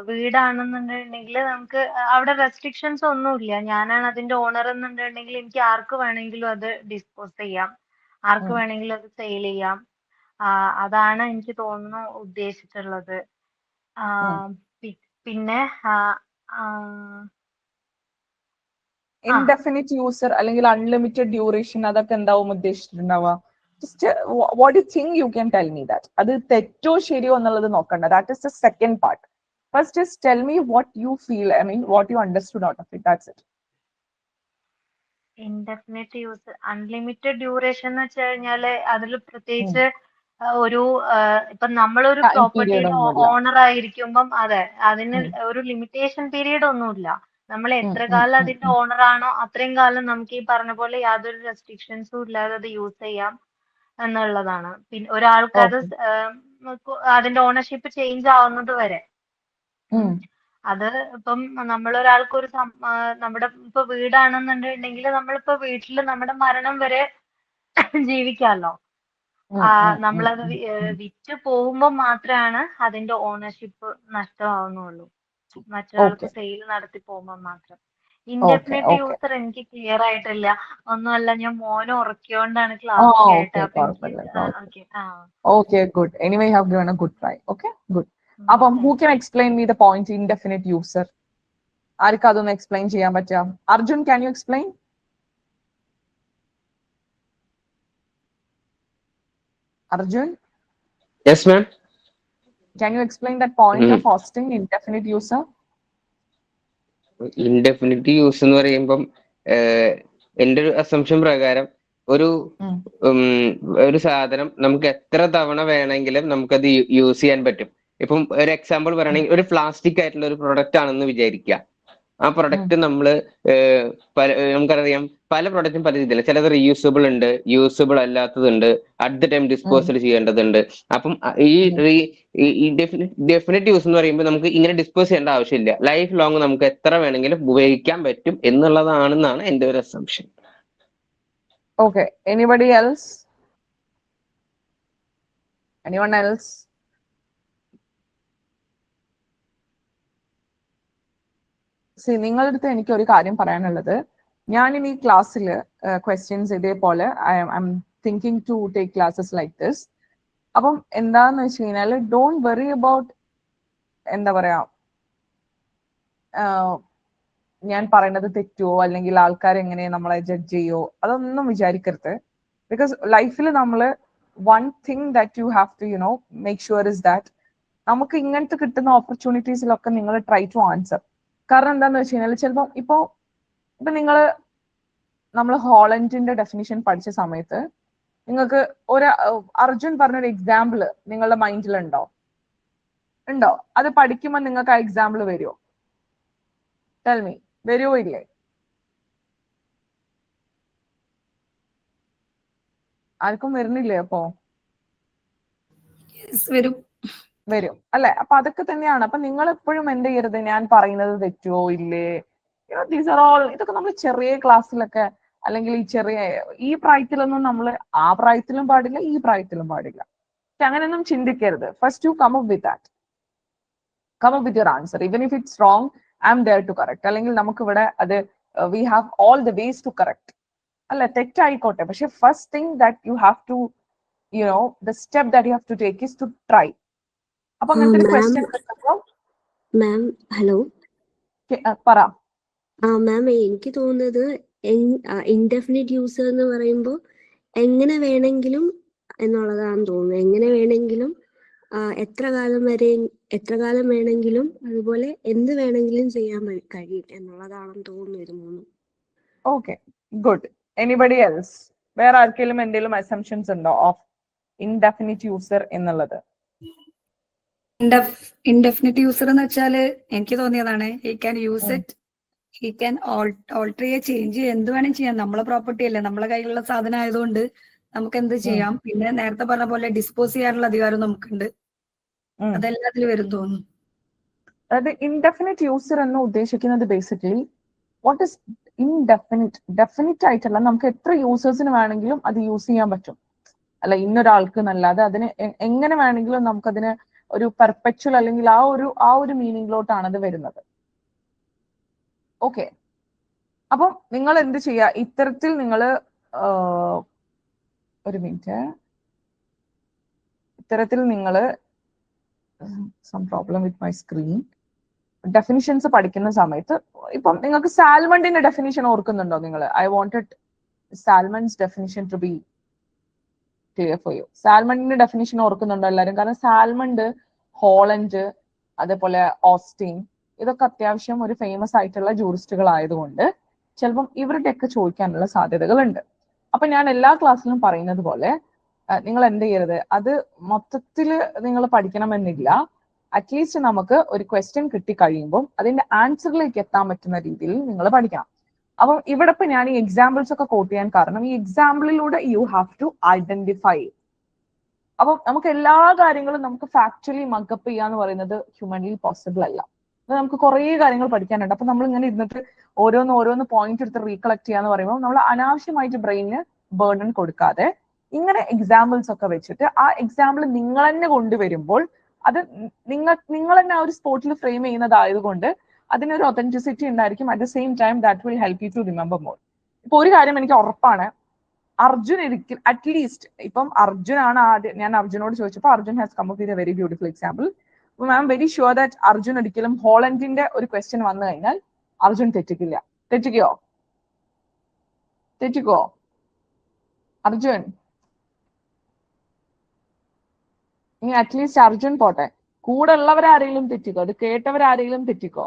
വീടാണെന്നുണ്ടെങ്കിൽ നമുക്ക് അവിടെ റെസ്ട്രിക്ഷൻസ് ഒന്നുമില്ല. ഞാനാണ് അതിന്റെ ഓണർ എന്നുണ്ടെങ്കിൽ എനിക്ക് ആർക്ക് വേണമെങ്കിലും അത് ഡിസ്പോസ് ചെയ്യാം, ആർക്ക് വേണമെങ്കിലും അത് സെയിൽ ചെയ്യാം. അതാണ് എനിക്ക് തോന്നുന്നു ഉദ്ദേശിച്ചിട്ടുള്ളത്. പിന്നെ ഇൻഡെഫിനിറ്റ് യൂസർ അല്ലെങ്കിൽ അൺലിമിറ്റഡ് ഡ്യൂറേഷൻ, അതൊക്കെ എന്താവും ഉദ്ദേശിച്ചിട്ടുണ്ടാവുക? Just what you think you can tell me that. അത് തെറ്റോ ശരിയോ എന്നുള്ളത് നോക്കണ്ട. That is the second part. First just tell me what you feel, what you understood out of it. That's it. Indefinite user, unlimited duration എന്ന് വെച്ച് കഴിഞ്ഞാല് അതിൽ പ്രത്യേകിച്ച് ഒരു ഇപ്പൊ നമ്മളൊരു പ്രോപ്പർട്ടിയുടെ ഓണർ ആയിരിക്കുമ്പം അതെ അതിന് ഒരു ലിമിറ്റേഷൻ പീരീഡ് ഒന്നുമില്ല. നമ്മൾ എത്ര കാലം അതിന്റെ ഓണർ ആണോ അത്രയും കാലം നമുക്ക് ഈ പറഞ്ഞ പോലെ യാതൊരു റെസ്ട്രിക്ഷൻസും ഇല്ലാതെ അത് യൂസ് ചെയ്യാം എന്നുള്ളതാണ്. പിന്നെ ഒരാൾക്ക് അത് അതിന്റെ ഓണർഷിപ്പ് ചേഞ്ച് ആവുന്നത് വരെ. അത് ഇപ്പം നമ്മളൊരാൾക്ക് ഒരു നമ്മുടെ ഇപ്പൊ വീടാണെന്നുണ്ടെങ്കിൽ നമ്മളിപ്പോ വീട്ടില് നമ്മുടെ മരണം വരെ ജീവിക്കാമല്ലോ. നമ്മളത് വിറ്റ് പോകുമ്പോ മാത്രമാണ് അതിന്റെ ഓണർഷിപ്പ് നഷ്ടമാവുന്നുള്ളൂ. മറ്റൊരാൾക്ക് സെയിൽ നടത്തി പോകുമ്പോൾ മാത്രം. Indefinite okay. യൂസർ എനിക്ക് ക്ലിയർ ആയിട്ടില്ല. ഒന്നുമല്ല, ഞാൻ മോനെ ഉറക്കിയോണ്ടാണ് Oh, ക്ലാസ് കേട്ടത്. okay, അപ്പൊ എനിക്ക് കുഴപ്പമില്ല. Okay. Okay, good. Anyway, you have given a good try. Okay, good. അപ്പം who can explain me the point indefinite user? ആർക്കും അതൊന്ന് എക്സ്പ്ലെയിൻ ചെയ്യാൻ പറ്റാം? Arjun, can you explain? Arjun, Yes, ma'am. can you explain that point of hosting indefinite user? Indefinite use എന്ന് പറയുമ്പം എന്റെ ഒരു assumption പ്രകാരം ഒരു ഒരു സാധനം നമുക്ക് എത്ര തവണ വേണമെങ്കിലും നമുക്കത് യൂസ് ചെയ്യാൻ പറ്റും. ഇപ്പം ഒരു എക്സാമ്പിൾ പറയുകയാണെങ്കിൽ ഒരു പ്ലാസ്റ്റിക് ആയിട്ടുള്ള ഒരു പ്രൊഡക്റ്റ് ആണെന്ന് വിചാരിക്കുക. ആ പ്രൊഡക്റ്റ് നമ്മള് നമുക്കറിയാം പല പ്രൊഡക്റ്റും പല രീതിയിലാണ്. ചിലത് റീയൂസബിൾ ഉണ്ട്, യൂസബിൾ അല്ലാത്തതുണ്ട്, അറ്റ് ദ ടൈം ഡിസ്പോസൽ ചെയ്യേണ്ടതുണ്ട്. അപ്പം ഈ ഡെഫിനറ്റ് യൂസ് എന്ന് പറയുമ്പോൾ നമുക്ക് ഇങ്ങനെ ഡിസ്പോസ് ചെയ്യേണ്ട ആവശ്യമില്ല. ലൈഫ് ലോങ് നമുക്ക് എത്ര വേണമെങ്കിലും ഉപയോഗിക്കാൻ പറ്റും എന്നുള്ളതാണെന്നാണ് എന്റെ ഒരു assumption. Okay, anybody else? Anyone else? See, നിങ്ങളുടെ അടുത്ത് എനിക്ക് ഒരു കാര്യം പറയാനുള്ളത്, ഞാൻ ഇനി ക്ലാസ്സിൽ ക്വസ്റ്റ്യൻസ് ഇതേപോലെ I'm thinking to take classes like this. അപ്പം എന്താന്ന് വെച്ച് കഴിഞ്ഞാൽ ഡോണ്ട് വെറി അബൌട്ട് എന്താ പറയാ ഞാൻ പറയുന്നത് തെറ്റുവോ അല്ലെങ്കിൽ ആൾക്കാർ എങ്ങനെ നമ്മളെ ജഡ്ജ് ചെയ്യോ, അതൊന്നും വിചാരിക്കരുത്. ബിക്കോസ് ലൈഫിൽ നമ്മൾ one thing that you have to make sure is that നമുക്ക് ഇങ്ങനത്തെ കിട്ടുന്ന ഓപ്പർച്യൂണിറ്റീസിലൊക്കെ നിങ്ങൾ ട്രൈ ടു ആൻസർ. കാരണം എന്താന്ന് വെച്ച് കഴിഞ്ഞാൽ ചിലപ്പോൾ ഇപ്പൊ നമ്മൾ ഹോളണ്ടിന്റെ ഡെഫിനിഷൻ പഠിച്ച സമയത്ത് നിങ്ങൾക്ക് ഒരു അർജുൻ പറഞ്ഞൊരു എക്സാമ്പിൾ നിങ്ങളുടെ മൈൻഡിലുണ്ടോ? അത് പഠിക്കുമ്പോൾ നിങ്ങൾക്ക് ആ എക്സാമ്പിൾ വരുമോ? ടെൽ മീ, വരുമോ ഇല്ലേ? ആർക്കും വരുന്നില്ലേ? അപ്പോ വരും അല്ലെ? അപ്പൊ അതൊക്കെ തന്നെയാണ്. അപ്പൊ നിങ്ങൾ എപ്പോഴും എന്ത് ചെയ്യരുത്, ഞാൻ പറയുന്നത് തെറ്റുവോ ഇല്ലേ, ദീസ് ആർ ഓൾ, ഇതൊക്കെ നമ്മൾ ചെറിയ ക്ലാസ്സിലൊക്കെ അല്ലെങ്കിൽ ഈ പ്രായത്തിലൊന്നും നമ്മൾ ആ പ്രായത്തിലും പാടില്ല, ഈ പ്രായത്തിലും പാടില്ല. പക്ഷെ അങ്ങനെയൊന്നും ചിന്തിക്കരുത്. First you come up with that, come up with your answer. Even if it's wrong, I'm there to correct. അല്ലെങ്കിൽ നമുക്ക് ഇവിടെ അത് we have all the ways to correct. അല്ല, തെറ്റായിക്കോട്ടെ, പക്ഷെ first thing that you have to the step that you have to take is to try. അപ്പൊ അങ്ങനത്തെ ഒരു ക്വസ്റ്റ്യൻ മാം, ഹലോ. പറ. മാം, എനിക്ക് തോന്നുന്നത് ഇൻഡെഫിനിറ്റ് യൂസർ എന്ന് പറയുമ്പോൾ എങ്ങനെ വേണമെങ്കിലും എന്നുള്ളതാണെന്ന് തോന്നുന്നു. എങ്ങനെ വേണമെങ്കിലും, എത്ര കാലം വേണമെങ്കിലും, അതുപോലെ എന്ത് വേണമെങ്കിലും ചെയ്യാൻ കഴിയും എന്നുള്ളതാണെന്ന് തോന്നുന്നു ഇത് മൂന്നും. Okay, good. Anybody else? വേറെ ആർക്കെങ്കിലും എന്തെങ്കിലും അസംഷൻസ് ഉണ്ടോ ഓഫ് ഇൻഡെഫിനിറ്റ് യൂസർ എന്നുള്ളത്? ഇൻഡെഫിനിറ്റ് യൂസർ എന്ന് വെച്ചാല് എനിക്ക് തോന്നിയതാണ്, he can use it, he can alter change എന്ത് വേണം ചെയ്യാം. നമ്മളെ പ്രോപ്പർട്ടി അല്ലേ, നമ്മളെ കയ്യിലുള്ള സാധനം ആയതുകൊണ്ട് നമുക്ക് എന്ത് ചെയ്യാം. പിന്നെ നേരത്തെ പറഞ്ഞ പോലെ ഡിസ്പോസ് ചെയ്യാനുള്ള അധികാരം നമുക്കുണ്ട്. അതെല്ലാത്തിലും വരും തോന്നുന്നു. അതായത് ഇൻഡെഫിനിറ്റ് യൂസർ എന്ന് ഉദ്ദേശിക്കുന്നത് basically what is indefinite? Definite ആയിട്ടല്ല, നമുക്ക് എത്ര യൂസേഴ്സിന് വേണമെങ്കിലും അത് യൂസ് ചെയ്യാൻ പറ്റും. അല്ല, ഇന്നൊരാൾക്ക് എന്നല്ലാതെ അതിന് എങ്ങനെ വേണമെങ്കിലും നമുക്കതിന് ഒരു പെർപെച്വൽ അല്ലെങ്കിൽ ആ ഒരു മീനിങ്ങിലോട്ടാണ് അത് വരുന്നത്. ഓക്കെ, അപ്പം നിങ്ങൾ എന്ത് ചെയ്യുക, ഇത്തരത്തിൽ നിങ്ങൾ ഒരു മിനിറ്റ്, ഇത്തരത്തിൽ നിങ്ങൾ some problem with my screen, definitions പഠിക്കുന്ന സമയത്ത് ഇപ്പം നിങ്ങൾക്ക് സാൽമണ്ടിന്റെ ഡെഫിനിഷൻ ഓർക്കുന്നുണ്ടോ നിങ്ങൾ? I wanted Salmond's definition to be clear for you. സാൽമണ്ടിന്റെ ഡെഫിനിഷൻ ഓർക്കുന്നുണ്ടോ എല്ലാവരും? കാരണം സാൽമണ്ട്, ഹോളണ്ട്, അതേപോലെ ഓസ്റ്റിൻ, ഇതൊക്കെ അത്യാവശ്യം ഒരു ഫേമസ് ആയിട്ടുള്ള ജൂറിസ്റ്റുകൾ ആയതുകൊണ്ട് ചിലപ്പം ഇവരുടെയൊക്കെ ചോദിക്കാനുള്ള സാധ്യതകളുണ്ട്. അപ്പൊ ഞാൻ എല്ലാ ക്ലാസ്സിലും പറയുന്നത് പോലെ നിങ്ങൾ എന്ത് ചെയ്യരുത്, അത് മൊത്തത്തിൽ നിങ്ങൾ പഠിക്കണമെന്നില്ല. അറ്റ്ലീസ്റ്റ് നമുക്ക് ഒരു ക്വസ്റ്റ്യൻ കിട്ടി കഴിയുമ്പോൾ അതിന്റെ ആൻസറിലേക്ക് എത്താൻ പറ്റുന്ന രീതിയിൽ നിങ്ങൾ പഠിക്കണം. അപ്പം ഇവിടെ ഇപ്പൊ ഞാൻ ഈ എക്സാമ്പിൾസ് ഒക്കെ കോട്ട് ചെയ്യാൻ കാരണം ഈ എക്സാമ്പിളിലൂടെ യു ഹാവ് ടു ഐഡന്റിഫൈ. അപ്പൊ നമുക്ക് എല്ലാ കാര്യങ്ങളും നമുക്ക് ഫാക്ച്വലി മക്കപ്പ് ചെയ്യാന്ന് പറയുന്നത് ഹ്യൂമൻലി പോസിബിൾ അല്ല. നമുക്ക് കുറേ കാര്യങ്ങൾ പഠിക്കാനുണ്ട്. അപ്പൊ നമ്മൾ ഇങ്ങനെ ഇരുന്നിട്ട് ഓരോന്ന് പോയിന്റ് എടുത്ത് റീകളക്ട് ചെയ്യാന്ന് പറയുമ്പോൾ നമ്മൾ അനാവശ്യമായിട്ട് ബ്രെയിനിന് ബേർഡൻ കൊടുക്കാതെ ഇങ്ങനെ എക്സാമ്പിൾസ് ഒക്കെ വെച്ചിട്ട് ആ എക്സാമ്പിൾ നിങ്ങൾ തന്നെ കൊണ്ടുവരുമ്പോൾ അത് നിങ്ങൾ തന്നെ ആ ഒരു സ്പോട്ടിൽ ഫ്രെയിം ചെയ്യുന്നതായതുകൊണ്ട് അതിനൊരു ഒതന്റിസിറ്റി ഉണ്ടായിരിക്കും. At the same time that will help you to remember more. ഇപ്പൊ ഒരു കാര്യം എനിക്ക് ഉറപ്പാണ്, അർജുൻ അറ്റ്ലീസ്റ്റ് ഇപ്പം അർജുനാണ് ആദ്യം, ഞാൻ അർജുനോട് ചോദിച്ചപ്പോൾ Arjun has come up with a very beautiful example. അപ്പം I am very sure that Arjun ഒരിക്കലും ഹോളണ്ടിന്റെ ഒരു ക്വസ്റ്റ്യൻ വന്നു കഴിഞ്ഞാൽ അർജുൻ തെറ്റിക്കില്ല. തെറ്റിക്കോ അർജുൻ? ഇനി അറ്റ്ലീസ്റ്റ് അർജുൻ പോട്ടെ, കൂടെ ഉള്ളവരാരെങ്കിലും തെറ്റിക്കോ? അത് കേട്ടവരാരെങ്കിലും തെറ്റിക്കോ?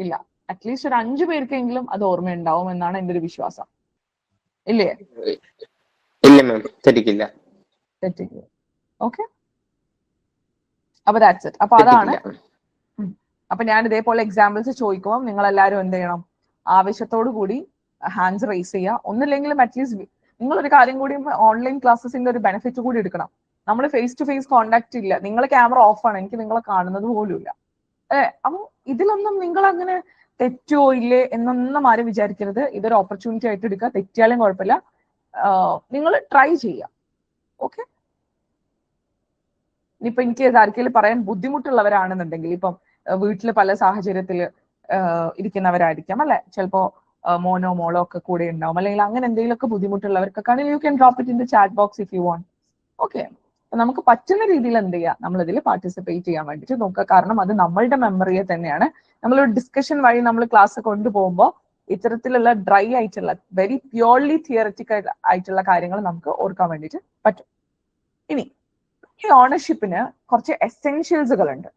ഇല്ല. അറ്റ്ലീസ്റ്റ് ഒരു 5 പേർക്കെങ്കിലും അത് ഓർമ്മയുണ്ടാവും എന്നാണ് എന്റെ ഒരു വിശ്വാസം. ഇല്ലേ? ഇല്ല മാം, തെറ്റിക്കില്ല. ഓക്കെ, അപ്പൊ ദാറ്റ്സ് ഇറ്റ്. അപ്പൊ അതാണ്. അപ്പൊ ഞാൻ ഇതേപോലെ എക്സാമ്പിൾസ് ചോദിക്കുമ്പോൾ നിങ്ങൾ എല്ലാവരും എന്ത് ചെയ്യണം? ആവശ്യത്തോടു കൂടി ഹാൻഡ്സ് റേസ് ചെയ്യുക. ഒന്നില്ലെങ്കിലും അറ്റ്ലീസ്റ്റ് നിങ്ങൾ ഒരു കാര്യം കൂടി, ഓൺലൈൻ ക്ലാസ്സസിന്റെ ഒരു ബെനിഫിറ്റ് കൂടി എടുക്കണം. നമ്മൾ ഫേസ് ടു ഫേസ് കോണ്ടാക്ട് ഇല്ല, നിങ്ങൾ ക്യാമറ ഓഫ് ആണ്, എനിക്ക് നിങ്ങളെ കാണുന്നത് പോലും ഇല്ല. അപ്പൊ ഇതിലൊന്നും നിങ്ങൾ അങ്ങനെ തെറ്റോ ഇല്ലേ എന്നൊന്നും ആരും വിചാരിക്കരുത്. ഇതൊരു ഓപ്പർച്യൂണിറ്റി ആയിട്ട് എടുക്കുക. തെറ്റിയാലും കുഴപ്പമില്ല, നിങ്ങൾ ട്രൈ ചെയ്യുക. ഓക്കെ, ഇനിയിപ്പൊ എനിക്ക് ആർക്കെങ്കിലും പറയാൻ ബുദ്ധിമുട്ടുള്ളവരാണെന്നുണ്ടെങ്കിൽ, ഇപ്പം വീട്ടിൽ പല സാഹചര്യത്തിൽ ഇരിക്കുന്നവരായിരിക്കാം അല്ലെ, ചിലപ്പോ മോനോ മോളോ ഒക്കെ കൂടെ ഉണ്ടാവും, അല്ലെങ്കിൽ അങ്ങനെ എന്തെങ്കിലുമൊക്കെ ബുദ്ധിമുട്ടുള്ളവർക്കൊക്കെ ആണെങ്കിൽ you can drop it in the chat box if you want. Okay, നമുക്ക് പറ്റുന്ന രീതിയിൽ എന്ത് ചെയ്യുക, നമ്മൾ ഇതിൽ പാർട്ടിസിപ്പേറ്റ് ചെയ്യാൻ വേണ്ടിയിട്ട് നോക്കുക. കാരണം അത് നമ്മളുടെ മെമ്മറിയെ തന്നെയാണ്. നമ്മളൊരു ഡിസ്കഷൻ വഴി നമ്മൾ ക്ലാസ് കൊണ്ടുപോകുമ്പോൾ ഇത്തരത്തിലുള്ള ഡ്രൈ ആയിട്ടുള്ള വെരി പ്യോർലി തിയററ്റിക്കൽ ആയിട്ടുള്ള കാര്യങ്ങൾ നമുക്ക് ഓർക്കാൻ വേണ്ടിയിട്ട് പറ്റും. ഇനി ഈ ഓണർഷിപ്പിന് കുറച്ച് എസെൻഷ്യൽസുകൾ ഉണ്ട്.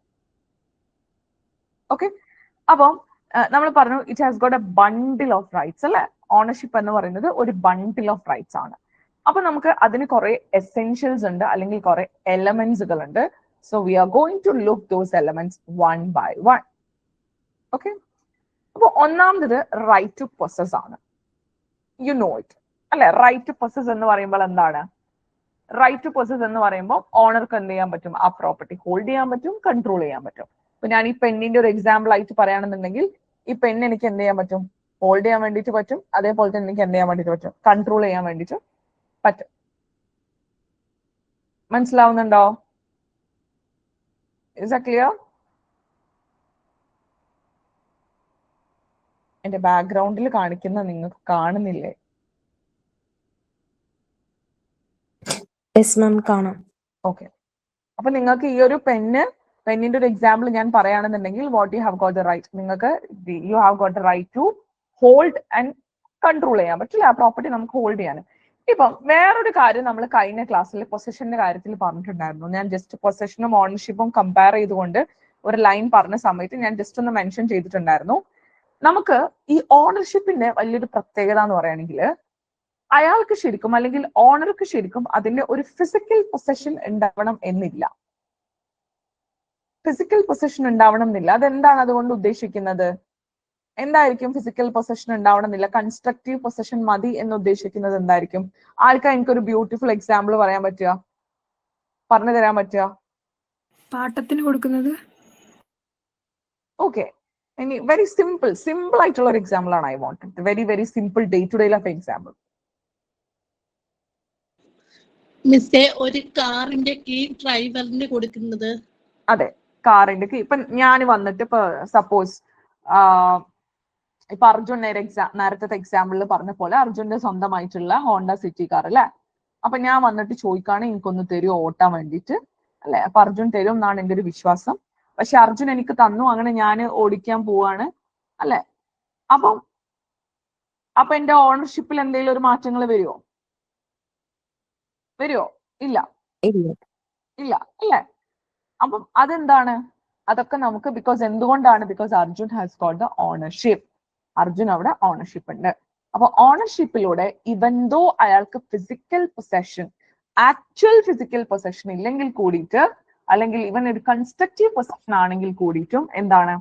ഓക്കെ, അപ്പം നമ്മൾ പറഞ്ഞു it has got a bundle of rights അല്ലെ. ഓണർഷിപ്പ് എന്ന് പറയുന്നത് ഒരു ബണ്ടിൽ ഓഫ് റൈറ്റ്സ് ആണ്. അപ്പൊ നമുക്ക് അതിന് കുറെ എസെൻഷ്യൽസ് ഉണ്ട്, അല്ലെങ്കിൽ കുറെ എലമെന്റ്സുകൾ ഉണ്ട്. So we are going to look those elements one by one. Okay, അപ്പൊ ഒന്നാമത് റൈറ്റ് ടു പൊസസ് ആണ്. യു നോ ഇറ്റ് അല്ലെ. റൈറ്റ് ടു പൊസസ് എന്ന് പറയുമ്പോൾ എന്താണ്? റൈറ്റ് ടു പൊസസ് എന്ന് പറയുമ്പോൾ ഓണർക്ക് എന്ത് ചെയ്യാൻ പറ്റും? ആ പ്രോപ്പർട്ടി ഹോൾഡ് ചെയ്യാൻ പറ്റും, കൺട്രോൾ ചെയ്യാൻ പറ്റും. ഇപ്പൊ ഞാൻ ഈ പെണ്ണിന്റെ ഒരു എക്സാമ്പിൾ ആയിട്ട് പറയുകയാണെന്നുണ്ടെങ്കിൽ, ഈ പെണ്ണ് എനിക്ക് എന്ത് ചെയ്യാൻ പറ്റും? ഹോൾഡ് ചെയ്യാൻ വേണ്ടിയിട്ട് പറ്റും. അതേപോലെ തന്നെ എനിക്ക് എന്ത് ചെയ്യാൻ വേണ്ടിയിട്ട് പറ്റും? കൺട്രോൾ ചെയ്യാൻ വേണ്ടിയിട്ട് പറ്റും. മനസ്സിലാവുന്നുണ്ടോ? Is that clear? എന്റെ ബാക്ക്ഗ്രൗണ്ടിൽ കാണിക്കുന്ന നിങ്ങൾക്ക് കാണുന്നില്ലേ? കാണാം. ഓക്കെ, അപ്പൊ നിങ്ങൾക്ക് ഈ ഒരു പെന്നിന്റെ ഒരു എക്സാമ്പിൾ ഞാൻ പറയുകയാണെന്നുണ്ടെങ്കിൽ, what you have got the right, നിങ്ങൾക്ക് you have got the right to hold and control ചെയ്യാൻ പറ്റില്ല. ആ പ്രോപ്പർട്ടി നമുക്ക് ഹോൾഡ് ചെയ്യാൻ. ഇപ്പം വേറൊരു കാര്യം നമ്മൾ കഴിഞ്ഞ ക്ലാസ്സിൽ പൊസഷന്റെ കാര്യത്തിൽ പറഞ്ഞിട്ടുണ്ടായിരുന്നു. ഞാൻ ജസ്റ്റ് പൊസഷനും ഓണർഷിപ്പും കമ്പയർ ചെയ്തുകൊണ്ട് ഒരു ലൈൻ പറഞ്ഞ സമയത്ത് ഞാൻ ജസ്റ്റ് ഒന്ന് മെൻഷൻ ചെയ്തിട്ടുണ്ടായിരുന്നു. നമുക്ക് ഈ ഓണർഷിപ്പിന്റെ വലിയൊരു പ്രത്യേകത എന്ന് പറയുകയാണെങ്കിൽ, അയാൾക്ക് ശരിക്കും അല്ലെങ്കിൽ ഓണർക്ക് ശരിക്കും അതിന്റെ ഒരു ഫിസിക്കൽ പൊസഷൻ ഉണ്ടാവണം എന്നില്ല. ഫിസിക്കൽ പൊസഷൻ ഉണ്ടാവണം എന്നില്ല. അതെന്താണ് അതുകൊണ്ട് ഉദ്ദേശിക്കുന്നത്? എന്തായിരിക്കും ഫിസിക്കൽ പൊസഷൻ ഉണ്ടാവണം എന്നില്ല? കൺസ്ട്രക്റ്റീവ് പൊസഷൻ മതി എന്ന് ഉദ്ദേശിക്കുന്നത് എന്തായിരിക്കും? ആർക്കാ എനിക്കൊരു ബ്യൂട്ടിഫുൾ എക്സാമ്പിൾ പറയാൻ പറ്റുക, പറഞ്ഞു തരാൻ പറ്റുക? പാട്ടത്തിന് കൊടുക്കുന്നത്. ഓക്കെ, ഇനി വെരി സിമ്പിൾ ആയിട്ടുള്ള ഒരു എക്സാമ്പിൾ ആണ് I want. Very simple day to day life example. മിസ്സേ, ഒരു കാറിന്റെ കീ ഡ്രൈവറിന് കൊടുക്കുന്നത്. അതെ, കാറിന്റെ കീ. ഇപ്പൊ ഞാൻ വന്നിട്ട് ഇപ്പൊ സപ്പോസ് ഇപ്പൊ അർജുൻ നേരത്തെ എക്സാമ്പിളിൽ പറഞ്ഞ പോലെ അർജുന്റെ സ്വന്തമായിട്ടുള്ള ഹോണ്ട സിറ്റി കാർ അല്ലെ. അപ്പൊ ഞാൻ വന്നിട്ട് ചോദിക്കാണ് എനിക്കൊന്ന് തരുമോ ഓട്ടാൻ വേണ്ടിയിട്ട് അല്ലെ. അപ്പൊ അർജുൻ തരും എന്നാണ് എന്റെ ഒരു വിശ്വാസം. പക്ഷെ അർജുൻ എനിക്ക് തന്നു, അങ്ങനെ ഞാൻ ഓടിക്കാൻ പോവാണ് അല്ലെ. അപ്പൊ എന്റെ ഓണർഷിപ്പിൽ എന്തെങ്കിലും ഒരു മാറ്റങ്ങൾ വരുമോ? ഇല്ല അല്ലേ. അപ്പം അതെന്താണ്? അതൊക്കെ നമുക്ക് എന്തുകൊണ്ടാണ്? Because Arjun has got the ownership. Arjun അവിടെ ഓണർഷിപ്പ് ഉണ്ട്. അപ്പൊ ഓണർഷിപ്പിലൂടെ ഇവൻ ദോ അയാൾക്ക് ആക്ച്വൽ ഫിസിക്കൽ പൊസഷൻ ഇല്ലെങ്കിൽ കൂടിയിട്ട്, അല്ലെങ്കിൽ ഇവൻ ഒരു കൺസ്ട്രക്റ്റീവ് പൊസഷൻ ആണെങ്കിൽ കൂടിയിട്ടും എന്താണ്?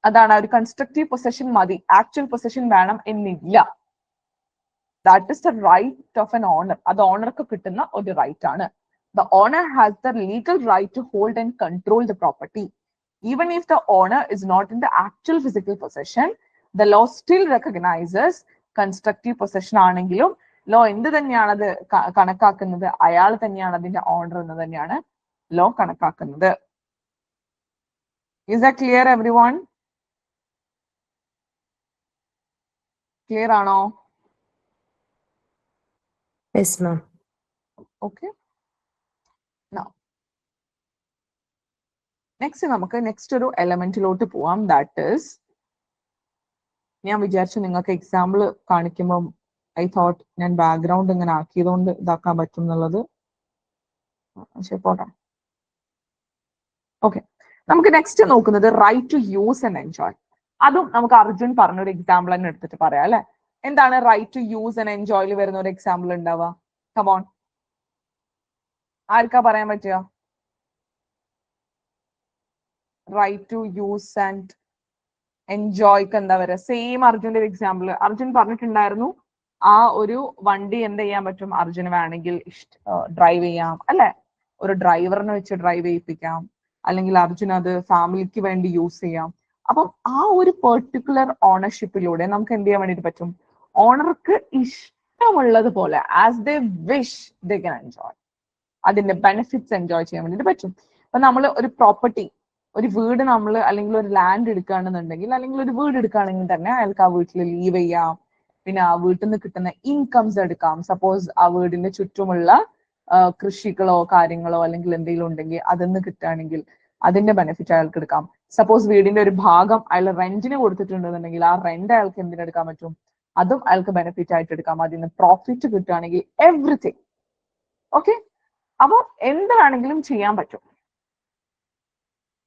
അതാണ്, ഒരു കൺസ്ട്രക്റ്റീവ് പൊസഷൻ മതി, ആക്ച്വൽ പൊസഷൻ വേണം എന്നില്ല. That is the right of an owner. അത് ഓണർക്ക് കിട്ടുന്ന ഒരു റൈറ്റ് ആണ്. The owner has the legal right to hold and control the property. Even if the owner is not in the actual physical possession, the law still recognizes constructive possession ആണെങ്കിലും law എന്ത് തന്നെയാണ് അത് കണക്കാക്കുന്നത്? അയാൾ തന്നെയാണ് അതിന്റെ owner എന്ന് തന്നെയാണ് ലോ കണക്കാക്കുന്നത്. Is that clear everyone? Clear ആണോ? Yes ma'am. ഓക്കെ. നെക്സ്റ്റ് ഒരു എലമെന്റിലോട്ട് പോവാം. ദാറ്റ് ഈസ്, ഞാൻ വിചാരിച്ചു നിങ്ങൾക്ക് എക്സാമ്പിൾ കാണിക്കുമ്പോൾ ഐ തോട്ട് ഞാൻ ബാക്ക്ഗ്രൗണ്ട് ഇങ്ങനെ ആക്കിയതുകൊണ്ട് ഇതാക്കാൻ പറ്റും എന്നുള്ളത്. ശരി, പോട്ടെ. ഓക്കെ, നമുക്ക് നെക്സ്റ്റ് നോക്കുന്നത് right to use and enjoy. അതും നമുക്ക് അർജുൻ പറഞ്ഞൊരു എക്സാമ്പിൾ തന്നെ എടുത്തിട്ട് പറയാം അല്ലെ. എന്താണ് റൈറ്റ് ടു യൂസ് ആൻഡ് എൻജോയിൽ വരുന്ന ഒരു എക്സാമ്പിൾ ഉണ്ടാവുക? കമോൺ, ആർക്കാ പറയാൻ പറ്റുക? റൈറ്റ് ടു യൂസ് ആൻഡ് എൻജോയ്ക്ക് എന്താ വരിക? സെയിം അർജുന്റെ എക്സാമ്പിൾ അർജുൻ പറഞ്ഞിട്ടുണ്ടായിരുന്നു. ആ ഒരു വണ്ടി എന്ത് ചെയ്യാൻ പറ്റും? അർജുന് വേണമെങ്കിൽ ഡ്രൈവ് ചെയ്യാം അല്ലെ, ഒരു ഡ്രൈവറിനെ വെച്ച് ഡ്രൈവ് ചെയ്യിപ്പിക്കാം, അല്ലെങ്കിൽ അർജുൻ അത് ഫാമിലിക്ക് വേണ്ടി യൂസ് ചെയ്യാം. അപ്പം ആ ഒരു പെർട്ടിക്കുലർ ഓണർഷിപ്പിലൂടെ നമുക്ക് എന്ത് ചെയ്യാൻ വേണ്ടിട്ട് പറ്റും? ഓണർക്ക് ഇഷ്ടമുള്ളത് പോലെ as they wish they can enjoy, അതിന്റെ ബെനിഫിറ്റ്സ് എൻജോയ് ചെയ്യാൻ വേണ്ടിട്ട് പറ്റും. അപ്പൊ നമ്മൾ ഒരു പ്രോപ്പർട്ടി, ഒരു വീട് നമ്മൾ അല്ലെങ്കിൽ ഒരു ലാൻഡ് എടുക്കുകയാണെന്നുണ്ടെങ്കിൽ, അല്ലെങ്കിൽ ഒരു വീട് എടുക്കുകയാണെങ്കിൽ തന്നെ അയാൾക്ക് ആ വീട്ടിൽ ലീവ് ചെയ്യാം, പിന്നെ ആ വീട്ടിൽ നിന്ന് കിട്ടുന്ന ഇൻകംസ് എടുക്കാം. സപ്പോസ് ആ വീടിന്റെ ചുറ്റുമുള്ള കൃഷികളോ കാര്യങ്ങളോ അല്ലെങ്കിൽ എന്തെങ്കിലും ഉണ്ടെങ്കിൽ അതിന്ന് കിട്ടുകയാണെങ്കിൽ അതിന്റെ ബെനിഫിറ്റ് അയാൾക്ക് എടുക്കാം. സപ്പോസ് വീടിന്റെ ഒരു ഭാഗം അയാൾ റെന്റിന് കൊടുത്തിട്ടുണ്ടെന്നുണ്ടെങ്കിൽ ആ റെന്റ് അയാൾക്ക് എന്തിനെടുക്കാൻ പറ്റും? അതും അയാൾക്ക് ബെനിഫിറ്റ് ആയിട്ട് എടുക്കാം. അതിന് പ്രോഫിറ്റ് കിട്ടുകയാണെങ്കിൽ എവറിത്തിങ്. ഓക്കെ, അപ്പൊ എന്ത് വേണമെങ്കിലും ചെയ്യാൻ പറ്റും.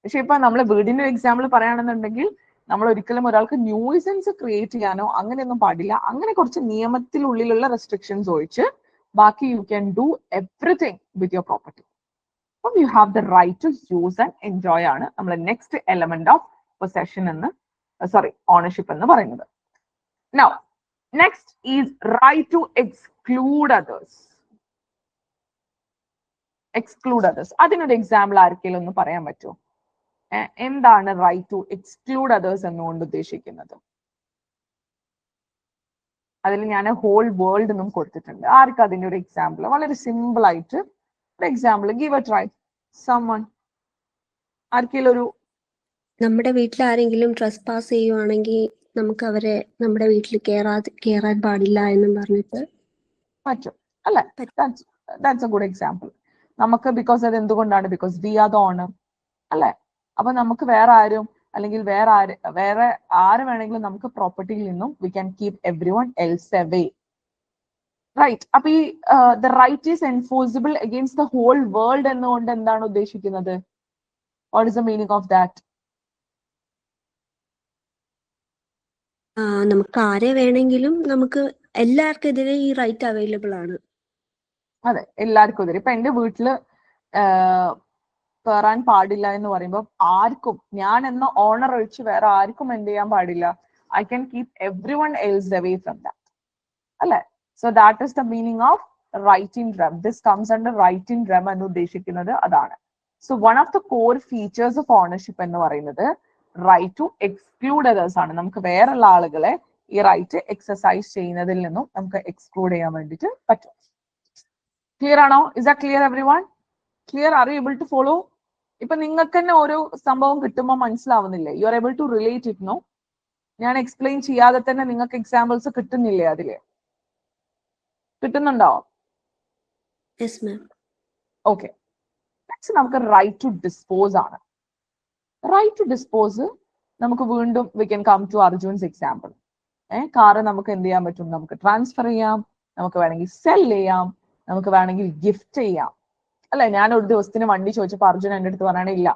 പക്ഷെ ഇപ്പൊ നമ്മൾ വീടിന്റെ എക്സാമ്പിൾ പറയുകയാണെന്നുണ്ടെങ്കിൽ നമ്മൾ ഒരിക്കലും ഒരാൾക്ക് ന്യൂസൻസ് ക്രിയേറ്റ് ചെയ്യാനോ അങ്ങനെയൊന്നും പാടില്ല. അങ്ങനെ കുറച്ച് നിയമത്തിനുള്ളിലുള്ള റെസ്ട്രിക്ഷൻസ് ഒഴിച്ച് ബാക്കി you can do everything with your property. അപ്പം you have the right to use and enjoy ആണ് നമ്മൾ നെക്സ്റ്റ് എലമെന്റ് ഓഫ് പൊസഷൻ എന്ന്, ഓണർഷിപ്പ് എന്ന് പറയുന്നത്. Now next is right to exclude others. Exclude others, അതിനൊരു എക്സാമ്പിൾ ആർക്കെങ്കിലും ഒന്ന് പറയാൻ പറ്റുമോ? എന്താണ് റൈറ്റ് ടു എക്സ്ക്ലൂഡ് അതേഴ്സ് എന്നുകൊണ്ട് ഉദ്ദേശിക്കുന്നത്? അതിൽ ഞാൻ ഹോൾ വേൾഡ് എന്നും കൊടുത്തിട്ടുണ്ട്. ആർക്കും അതിന്റെ ഒരു എക്സാമ്പിൾ വളരെ സിമ്പിൾ ആയിട്ട് ഒരു example give a try. Someone, ആർക്കെങ്കിലും ഒരു, നമ്മുടെ വീട്ടിൽ ആരെങ്കിലും ട്രസ് പാസ് ചെയ്യുവാണെങ്കിൽ നമുക്ക് അവരെ നമ്മുടെ വീട്ടിൽ കേറാൻ പാടില്ല എന്നും പറഞ്ഞിട്ട് പറ്റും അല്ലെ? That's a good example. നമുക്ക് ബിക്കോസ് അത് എന്തുകൊണ്ടാണ്? Because we are the owner അല്ലെ. അപ്പൊ നമുക്ക് വേറെ ആരും അല്ലെങ്കിൽ വേറെ ആര് വേണമെങ്കിലും നമുക്ക് പ്രോപ്പർട്ടിയിൽ നിന്നും we can keep everyone else away, right? അപ്പൊ ഈ the right is enforceable against the whole world എന്നുകൊണ്ട് എന്താണ് ഉദ്ദേശിക്കുന്നത്? What is the meaning of that? നമുക്ക് ആരെ വേണമെങ്കിലും നമുക്ക് എല്ലാവർക്കും എതിരെ ഈ റൈറ്റ് അവൈലബിൾ ആണ്. അതെ, എല്ലാവർക്കും എതിരെ. ഇപ്പൊ എന്റെ വീട്ടില് കയറാൻ പാടില്ല എന്ന് പറയുമ്പോൾ ആർക്കും, ഞാൻ എന്ന ഓണർ ഒഴിച്ച് വേറെ ആർക്കും എന്ത് ചെയ്യാൻ പാടില്ല? I can keep everyone else away from that അല്ലെ. So that is the meaning of right in rem. This comes under right in rem എന്ന് ഉദ്ദേശിക്കുന്നത് അതാണ്. So one of the core features of ownership എന്ന് പറയുന്നത് right to exclude others ആണ്. നമുക്ക് വേറെയുള്ള ആളുകളെ ഈ റൈറ്റ് എക്സസൈസ് ചെയ്യുന്നതിൽ നിന്നും നമുക്ക് എക്സ്ക്ലൂഡ് ചെയ്യാൻ വേണ്ടിയിട്ട് പറ്റും. ക്ലിയർ ആണോ? Is that clear everyone? Clear? Are you able to follow? ഇപ്പൊ നിങ്ങൾക്ക് തന്നെ ഓരോ സംഭവം കിട്ടുമ്പോൾ മനസ്സിലാവുന്നില്ലേ? You are able to relate it? No, ഞാൻ എക്സ്പ്ലെയിൻ ചെയ്യാതെ തന്നെ നിങ്ങൾക്ക് എക്സാമ്പിൾസ് കിട്ടുന്നില്ലേ? അതില് കിട്ടുന്നുണ്ടോ? Yes ma'am. ഓക്കെ, നെക്സ്റ്റ് നമുക്ക് റൈറ്റ് ടു ഡിസ്പോസ് ആണ്. റൈറ്റ് ടു ഡിസ്പോസ് നമുക്ക് വീണ്ടും we can come to Arjun's example. Car നമുക്ക് എന്ത് ചെയ്യാൻ പറ്റും? നമുക്ക് ട്രാൻസ്ഫർ ചെയ്യാം, നമുക്ക് വേണമെങ്കിൽ സെൽ ചെയ്യാം, നമുക്ക് വേണമെങ്കിൽ ഗിഫ്റ്റ് ചെയ്യാം അല്ലെ. ഞാൻ ഒരു ദിവസത്തിന് വണ്ടി ചോദിച്ചപ്പോൾ അർജുൻ എൻ്റെ അടുത്ത് പറയണേ ഇല്ല,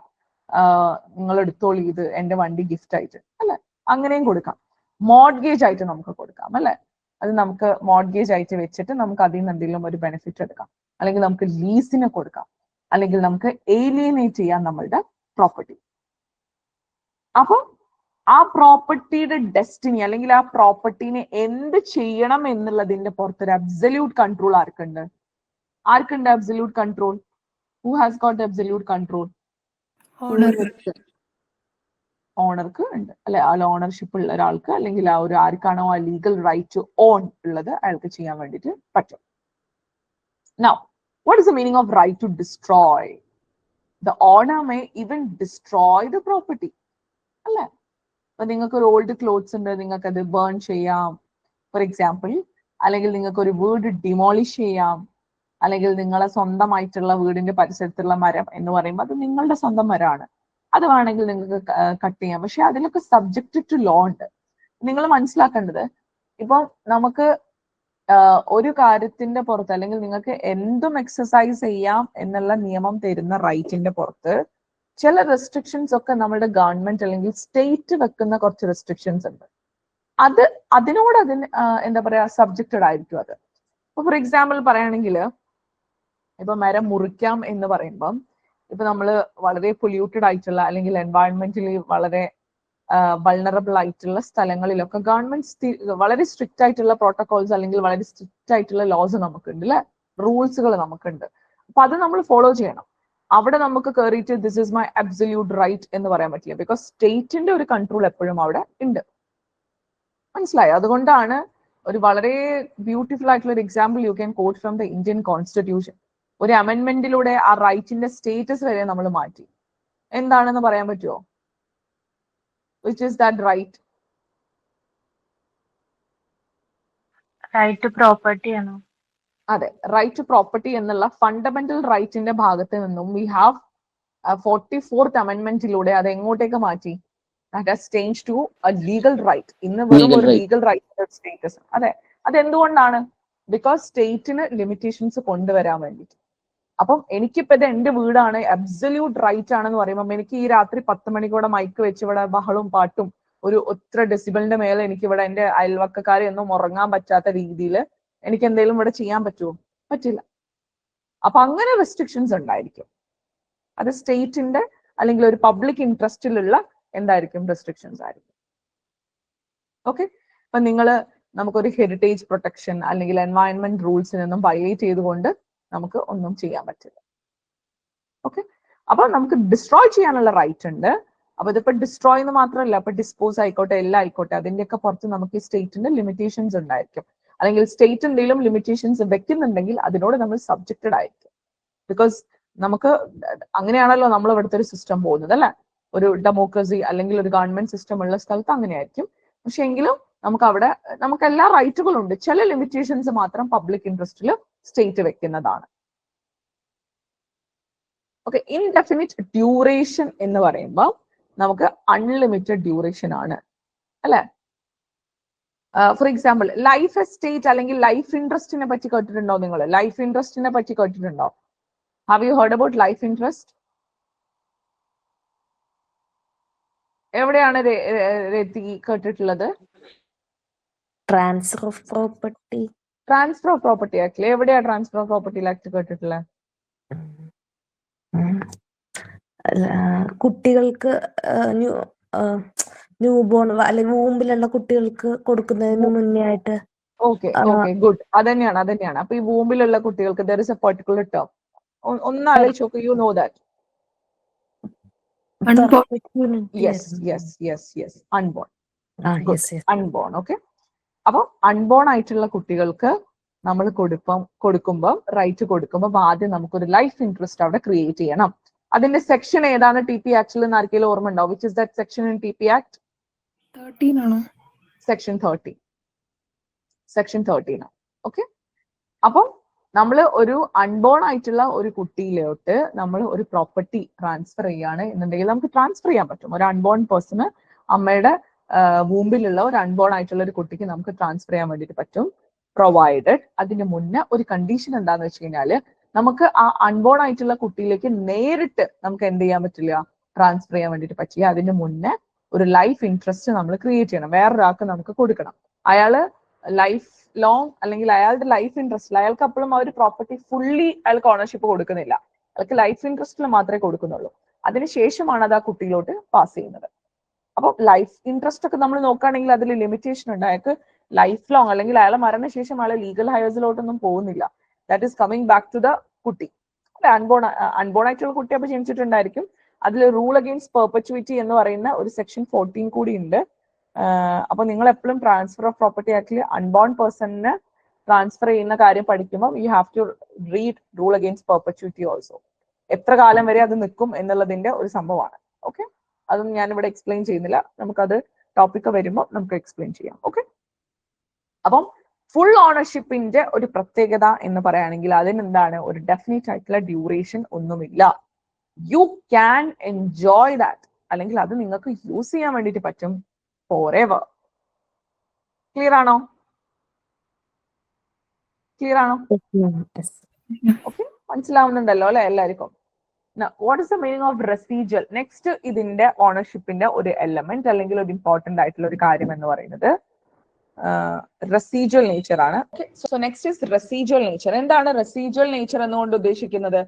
നിങ്ങൾ എടുത്തോളൂ, ഇത് എന്റെ വണ്ടി ഗിഫ്റ്റ് ആയിട്ട് അല്ലെ. അങ്ങനെയും കൊടുക്കാം. മോഡ്ഗേജ് ആയിട്ട് നമുക്ക് കൊടുക്കാം അല്ലെ. അത് നമുക്ക് മോഡ്ഗേജ് ആയിട്ട് വെച്ചിട്ട് നമുക്ക് അതിൽ നിന്ന് എന്തെങ്കിലും ഒരു ബെനിഫിറ്റ് എടുക്കാം, അല്ലെങ്കിൽ നമുക്ക് ലീസിന് കൊടുക്കാം, അല്ലെങ്കിൽ നമുക്ക് ഏലിയനേറ്റ് ചെയ്യാം നമ്മളുടെ പ്രോപ്പർട്ടി. അപ്പൊ ആ പ്രോപ്പർട്ടിയുടെ ഡെസ്റ്റിനി അല്ലെങ്കിൽ ആ പ്രോപ്പർട്ടിനെ എന്ത് ചെയ്യണം എന്നുള്ളതിന്റെ പുറത്തൊരു അബ്സല്യൂട്ട് കൺട്രോൾ ആർക്കുണ്ട്? ആർക്കുണ്ട് absolute control? Who has got absolute control? ഓണർക്ക് ഉണ്ട് അല്ലെ. ആ ഓണർഷിപ്പ് ഉള്ള ഒരാൾക്ക്, അല്ലെങ്കിൽ ആ ഒരു ആർക്കാണോ ആ ലീഗൽ റൈറ്റ് ടു ഓൺ ഉള്ളത് അയാൾക്ക് ചെയ്യാൻ വേണ്ടിയിട്ട് പറ്റും. Now, what is the meaning of right to destroy? The owner may even destroy the property അല്ലെ. അപ്പൊ നിങ്ങൾക്ക് ഒരു ഓൾഡ് ക്ലോത്ത്സ് ഉണ്ട്, നിങ്ങൾക്ക് അത് ബേൺ ചെയ്യാം, ഫോർ എക്സാമ്പിൾ, അല്ലെങ്കിൽ നിങ്ങൾക്ക് ഒരു വീട് ഡിമോളിഷ് ചെയ്യാം, അല്ലെങ്കിൽ നിങ്ങളെ സ്വന്തമായിട്ടുള്ള വീടിന്റെ പരിസരത്തുള്ള മരം എന്ന് പറയുമ്പോൾ അത് നിങ്ങളുടെ സ്വന്തം മരമാണ്, അത് വേണമെങ്കിൽ നിങ്ങൾക്ക് കട്ട് ചെയ്യാം. പക്ഷെ അതിലൊക്കെ സബ്ജക്റ്റ് ടു ലോ ഉണ്ട്. നിങ്ങൾ മനസ്സിലാക്കേണ്ടത്, ഇപ്പം നമുക്ക് ഒരു കാര്യത്തിന്റെ പുറത്ത് അല്ലെങ്കിൽ നിങ്ങൾക്ക് എന്തും എക്സസൈസ് ചെയ്യാം എന്നുള്ള നിയമം തരുന്ന റൈറ്റിന്റെ പുറത്ത് ചില റെസ്ട്രിക്ഷൻസ് ഒക്കെ നമ്മുടെ ഗവൺമെന്റ് അല്ലെങ്കിൽ സ്റ്റേറ്റ് വെക്കുന്ന കുറച്ച് റെസ്ട്രിക്ഷൻസ് ഉണ്ട്. അതിനോട് എന്താ പറയാ സബ്ജക്റ്റഡ് ആയിരിക്കും അത്. ഇപ്പൊ ഫോർ എക്സാമ്പിൾ പറയുകയാണെങ്കിൽ, ഇപ്പൊ മരം മുറിക്കാം എന്ന് പറയുമ്പം ഇപ്പൊ നമ്മൾ വളരെ പൊല്യൂട്ടഡ് ആയിട്ടുള്ള അല്ലെങ്കിൽ എൻവയൺമെന്റലി വളരെ വൾണറബിൾ ആയിട്ടുള്ള സ്ഥലങ്ങളിലൊക്കെ ഗവൺമെന്റ് വളരെ സ്ട്രിക്റ്റ് ആയിട്ടുള്ള പ്രോട്ടോകോൾസ് അല്ലെങ്കിൽ വളരെ സ്ട്രിക്റ്റ് ആയിട്ടുള്ള ലോസ് നമുക്കുണ്ട് അല്ലെ, റൂൾസുകൾ നമുക്കുണ്ട്. അപ്പൊ അത് നമ്മൾ ഫോളോ ചെയ്യണം. അവിടെ നമുക്ക് കയറിയിട്ട് this is my absolute right എന്ന് പറയാൻ പറ്റില്ല. ബിക്കോസ് സ്റ്റേറ്റിന്റെ ഒരു കൺട്രോൾ എപ്പോഴും അവിടെ ഉണ്ട്. മനസ്സിലായോ? അതുകൊണ്ടാണ് ഒരു വളരെ ബ്യൂട്ടിഫുൾ ആയിട്ടുള്ള ഒരു example you can quote from the Indian constitution. ഒരു അമെന്റ്മെന്റിലൂടെ ആ റൈറ്റിന്റെ സ്റ്റേറ്റസ് വരെ നമ്മൾ മാറ്റി. എന്താണെന്ന് പറയാൻ പറ്റുമോ? Which is that right? Right to property ആണോ? അതെ, റൈറ്റ് ടു പ്രോപ്പർട്ടി എന്നുള്ള ഫണ്ടമെന്റൽ റൈറ്റിന്റെ ഭാഗത്ത് നിന്നും വി ഹാവ് 44th അമെന്റ്മെന്റിലൂടെ അത് എങ്ങോട്ടേക്ക് മാറ്റി? That has changed to a legal right. ഇന്ന് വെറും ഒരു ലീഗൽ റൈറ്റ് സ്റ്റേറ്റസ്. അതെ, അതെന്തുകൊണ്ടാണ്? ബിക്കോസ് സ്റ്റേറ്റിന് ലിമിറ്റേഷൻസ് കൊണ്ടുവരാൻ വേണ്ടിയിട്ട്. അപ്പം എനിക്കിപ്പോ ഇത് എന്റെ വീടാണ്, അബ്സല്യൂട്ട് റൈറ്റ് ആണെന്ന് പറയുമ്പോൾ എനിക്ക് ഈ രാത്രി 10 മണിക്കൂടെ മൈക്ക് വെച്ച് ഇവിടെ ബഹളും പാട്ടും ഒരു ഒത്ര ഡെസിബിളിന്റെ മേലെ എനിക്ക് ഇവിടെ എന്റെ അയൽവക്കക്കാരെ ഒന്നും ഉറങ്ങാൻ പറ്റാത്ത രീതിയിൽ എനിക്ക് എന്തെങ്കിലും ഇവിടെ ചെയ്യാൻ പറ്റുമോ? പറ്റില്ല. അപ്പൊ അങ്ങനെ റെസ്ട്രിക്ഷൻസ് ഉണ്ടായിരിക്കും. അത് സ്റ്റേറ്റിന്റെ അല്ലെങ്കിൽ ഒരു പബ്ലിക് ഇൻട്രസ്റ്റിലുള്ള എന്തായിരിക്കും? റെസ്ട്രിക്ഷൻസ് ആയിരിക്കും. ഓക്കെ, അപ്പൊ നമുക്കൊരു ഹെറിറ്റേജ് പ്രൊട്ടക്ഷൻ അല്ലെങ്കിൽ എൻവയൺമെന്റ് റൂൾസിനൊന്നും വയലേറ്റ് ചെയ്തുകൊണ്ട് നമുക്ക് ഒന്നും ചെയ്യാൻ പറ്റില്ല. ഓക്കെ, അപ്പൊ നമുക്ക് ഡിസ്ട്രോയ് ചെയ്യാനുള്ള റൈറ്റ് ഉണ്ട്. അപ്പൊ ഇതിപ്പോ ഡിസ്ട്രോയ് എന്ന് മാത്രമല്ല, ഇപ്പൊ ഡിസ്പോസ് ആയിക്കോട്ടെ, എല്ലാം ആയിക്കോട്ടെ, അതിന്റെയൊക്കെ പുറത്ത് നമുക്ക് ഈ സ്റ്റേറ്റിന്റെ ലിമിറ്റേഷൻസ് ഉണ്ടായിരിക്കും. അല്ലെങ്കിൽ സ്റ്റേറ്റ് എന്തെങ്കിലും ലിമിറ്റേഷൻസ് വെക്കുന്നുണ്ടെങ്കിൽ അതിനോട് നമ്മൾ സബ്ജക്റ്റഡ് ആയിരിക്കും. ബിക്കോസ് നമുക്ക് അങ്ങനെയാണല്ലോ നമ്മൾ ഇവിടുത്തെ ഒരു സിസ്റ്റം പോകുന്നത് അല്ലെ. ഒരു ഡെമോക്രസി അല്ലെങ്കിൽ ഒരു ഗവൺമെന്റ് സിസ്റ്റം ഉള്ള സ്ഥലത്ത് അങ്ങനെയായിരിക്കും. പക്ഷെ എങ്കിലും നമുക്ക് എല്ലാ റൈറ്റുകളും ഉണ്ട്. ചില ലിമിറ്റേഷൻസ് മാത്രം പബ്ലിക് ഇൻട്രസ്റ്റിൽ സ്റ്റേറ്റ് വെക്കുന്നതാണ്. ഓക്കെ, ഇൻഡെഫിനിറ്റ് ഡ്യൂറേഷൻ എന്ന് പറയുമ്പോൾ നമുക്ക് അൺലിമിറ്റഡ് ഡ്യൂറേഷൻ ആണ് അല്ലെ. ഫോർ എക്സാമ്പിൾ, ലൈഫ് എസ്റ്റേറ്റ് അല്ലെങ്കിൽ ലൈഫ് ഇൻട്രസ്റ്റിനെ പറ്റി കേട്ടിട്ടുണ്ടോ നിങ്ങൾ? ലൈഫ് ഇൻട്രസ്റ്റിനെ പറ്റി കേട്ടിട്ടുണ്ടോ? Have you heard about life interest? എവിടെയാണ് രതി കേട്ടിട്ടുള്ളത്? Transfer of property. Transfer of property act എവിടെയാ ട്രാൻസ്ഫർ ഓഫ് പ്രോപ്പർട്ടി ആക്ട് കേട്ടിട്ടുള്ളത്? കുട്ടികൾക്ക് ന്യൂ ബോൺ അല്ലെങ്കിൽ വൂമ്പിലുള്ള കുട്ടികൾക്ക് കൊടുക്കുന്നതിന് മുന്നേ ആയിട്ട്. Okay okay, good. അതന്നെയാണ്. അപ്പൊ ഈ വൂമ്പിലുള്ള കുട്ടികൾക്ക് there is a particular term. ഒന്ന് ആലോചിച്ച് നോക്കൂ. You know that? Yes, unborn. Unborn. Okay, അപ്പൊ അൺബോൺ ആയിട്ടുള്ള കുട്ടികൾക്ക് നമ്മൾ കൊടുക്കുമ്പോൾ റൈറ്റ് കൊടുക്കുമ്പോൾ ആദ്യം നമുക്കൊരു ലൈഫ് ഇൻട്രസ്റ്റ് അവിടെ ക്രിയേറ്റ് ചെയ്യണം. അതിന്റെ സെക്ഷൻ ഏതാണ് ടി പി ആക്ടിൽ എന്ന് ആർക്കെങ്കിലും ഓർമ്മ ഉണ്ടാവും? Which is that section in T P act? 13 ആണോ? സെക്ഷൻ 13. ഓക്കെ, അപ്പം നമ്മൾ ഒരു അൺബോൺ ആയിട്ടുള്ള ഒരു കുട്ടിയിലോട്ട് നമ്മൾ ഒരു പ്രോപ്പർട്ടി ട്രാൻസ്ഫർ ചെയ്യാണ് എന്നുണ്ടെങ്കിൽ നമുക്ക് ട്രാൻസ്ഫർ ചെയ്യാൻ പറ്റും. ഒരു അൺബോൺ പേഴ്സണ് അമ്മയുടെ വൂമ്പിലുള്ള ഒരു അൺബോൺ ആയിട്ടുള്ള ഒരു കുട്ടിക്ക് നമുക്ക് ട്രാൻസ്ഫർ ചെയ്യാൻ വേണ്ടിയിട്ട് പറ്റും, പ്രൊവൈഡഡ് അതിന് മുന്നേ ഒരു കണ്ടീഷൻ എന്താന്ന് വെച്ച് കഴിഞ്ഞാല് നമുക്ക് ആ അൺബോൺ ആയിട്ടുള്ള കുട്ടിയിലേക്ക് നേരിട്ട് നമുക്ക് എന്ത് ചെയ്യാൻ പറ്റില്ല? ട്രാൻസ്ഫർ ചെയ്യാൻ വേണ്ടിയിട്ട് പറ്റില്ല. അതിന് മുന്നേ ഒരു ലൈഫ് ഇൻട്രസ്റ്റ് നമ്മൾ ക്രിയേറ്റ് ചെയ്യണം, വേറൊരാൾക്ക് നമുക്ക് കൊടുക്കണം. അയാള് ലൈഫ് ലോങ് അല്ലെങ്കിൽ അയാളുടെ ലൈഫ് ഇൻട്രസ്റ്റിൽ അയാൾക്ക് അപ്പോഴും ആ ഒരു പ്രോപ്പർട്ടി ഫുള്ളി അയാൾക്ക് ഓണർഷിപ്പ് കൊടുക്കുന്നില്ല, അയാൾക്ക് ലൈഫ് ഇൻട്രസ്റ്റിൽ മാത്രമേ കൊടുക്കുന്നുള്ളൂ. അതിനുശേഷമാണ് അത് ആ കുട്ടിയിലോട്ട് പാസ് ചെയ്യുന്നത്. അപ്പൊ ലൈഫ് ഇൻട്രസ്റ്റ് ഒക്കെ നമ്മൾ നോക്കുകയാണെങ്കിൽ അതിൽ ലിമിറ്റേഷൻ ഉണ്ട്. അയാൾക്ക് ലൈഫ് ലോങ് അല്ലെങ്കിൽ അയാളെ മരണശേഷം അയാളെ ലീഗൽ ഹയേഴ്സിലോട്ടൊന്നും പോകുന്നില്ല. That is coming back to the കുട്ടി. അൺബോൺ ആയിട്ടുള്ള കുട്ടി അപ്പൊ ജനിച്ചിട്ടുണ്ടായിരിക്കും. അതിൽ റൂൾ അഗെയിൻസ്റ്റ് പെർപെച്യൂറ്റി എന്ന് പറയുന്ന ഒരു സെക്ഷൻ 14 കൂടി ഉണ്ട്. അപ്പൊ നിങ്ങൾ എപ്പോഴും ട്രാൻസ്ഫർ ഓഫ് പ്രോപ്പർട്ടി ആക്ടിൽ അൺബോൺ പേഴ്സണിന് ട്രാൻസ്ഫർ ചെയ്യുന്ന കാര്യം പഠിക്കുമ്പോൾ you have to read rule against perpetuity also. എത്ര കാലം വരെ അത് നിൽക്കും എന്നുള്ളതിന്റെ ഒരു സംഭവമാണ്. ഓക്കെ, അതൊന്നും ഞാനിവിടെ എക്സ്പ്ലെയിൻ ചെയ്യുന്നില്ല. നമുക്കത് ടോപ്പിക്ക് വരുമ്പോൾ നമുക്ക് എക്സ്പ്ലെയിൻ ചെയ്യാം. ഓക്കെ, അപ്പം ഫുൾ ഓണർഷിപ്പിന്റെ ഒരു പ്രത്യേകത എന്ന് പറയുകയാണെങ്കിൽ അതിനെന്താണ്, ഒരു ഡെഫിനറ്റ് ആയിട്ടുള്ള ഡ്യൂറേഷൻ ഒന്നുമില്ല. യു ക്യാൻ എൻജോയ് ദാറ്റ്, അല്ലെങ്കിൽ അത് നിങ്ങൾക്ക് യൂസ് ചെയ്യാൻ വേണ്ടിയിട്ട് പറ്റും ഫോർ എവർ. ക്ലിയർ ആണോ? ക്ലിയർ ആണോ? ഓക്കെ, മനസ്സിലാവുന്നുണ്ടല്ലോ അല്ലെ എല്ലാവർക്കും? What is the meaning of residual? Next ഇതിന്റെ ഓണർഷിപ്പിന്റെ ഒരു എലമെന്റ് അല്ലെങ്കിൽ ഒരു ഇമ്പോർട്ടന്റ് ആയിട്ടുള്ള ഒരു കാര്യം എന്ന് പറയുന്നത് റെസിജ്വൽ നേച്ചർ ആണ്. So next is residual nature. എന്താണ് റെസിജ്വൽ നേച്ചർ എന്നുകൊണ്ട് ഉദ്ദേശിക്കുന്നത്?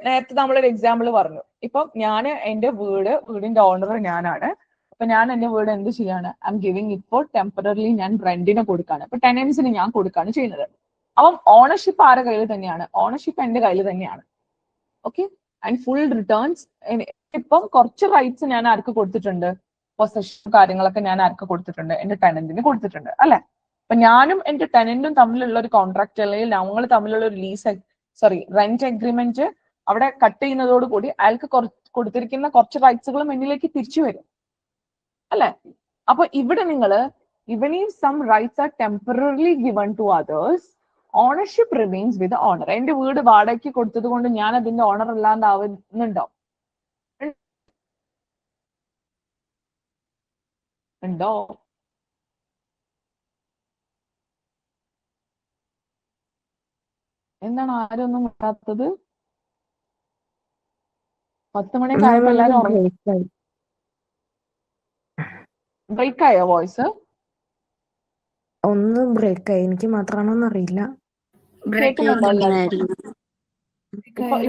നേരത്തെ നമ്മളൊരു എക്സാമ്പിൾ പറഞ്ഞു. ഇപ്പം ഞാൻ എന്റെ വീടിന്റെ ഓണർ ഞാനാണ്. അപ്പൊ ഞാൻ എന്റെ വീട് എന്ത് ചെയ്യാണ്, I M giving it for temporarily, ഞാൻ റെന്റിന് കൊടുക്കാണ്. അപ്പൊ ടെനൻസിന് ഞാൻ കൊടുക്കാണ് ചെയ്യുന്നത്. അപ്പം ഓണർഷിപ്പ് ആരുടെ കയ്യിൽ തന്നെയാണ്? ഓണർഷിപ്പ് എന്റെ കയ്യിൽ തന്നെയാണ്. Okay, and full returns. ഇപ്പം കുറച്ച് റൈറ്റ്സ് ഞാൻ ആർക്ക് കൊടുത്തിട്ടുണ്ട്? പൊസഷൻ കാര്യങ്ങളൊക്കെ ഞാൻ ആർക്ക് കൊടുത്തിട്ടുണ്ട്? എന്റെ ടെനന്റിന് കൊടുത്തിട്ടുണ്ട് അല്ലെ? അപ്പൊ ഞാനും എന്റെ ടെനന്റും തമ്മിലുള്ള ഒരു കോൺട്രാക്ട് അല്ലെങ്കിൽ ഞങ്ങൾ തമ്മിലുള്ള ഒരു റെന്റ് അഗ്രിമെന്റ് അവിടെ കട്ട് ചെയ്യുന്നതോടുകൂടി അയാൾക്ക് കൊടുത്തിരിക്കുന്ന കുറച്ച് റൈറ്റ്സുകളും എന്നിലേക്ക് തിരിച്ചു വരും അല്ലെ? അപ്പൊ ഇവിടെ നിങ്ങള് even if some rights are temporarily given to others, ownership remains with the owner. എന്റെ വീട് വാടകയ്ക്ക് കൊടുത്തത് കൊണ്ട് ഞാൻ അതിന്റെ ഓണർ അല്ലാണ്ടാവുന്നുണ്ടോ? ഉണ്ടോ? എന്താണ് ആരും ഒന്നും മിണ്ടാത്തത്? 10 മണിയൊക്കെ ആയപ്പോ എല്ലാരും ഉറങ്ങി. ബ്രേക്ക് ആയോ വോയിസ്? ഒന്ന് ബ്രേക്ക് ആയി, എനിക്ക് മാത്രമാണോന്ന് അറിയില്ല. കേൾക്കുന്നുണ്ടോ എല്ലാവരും?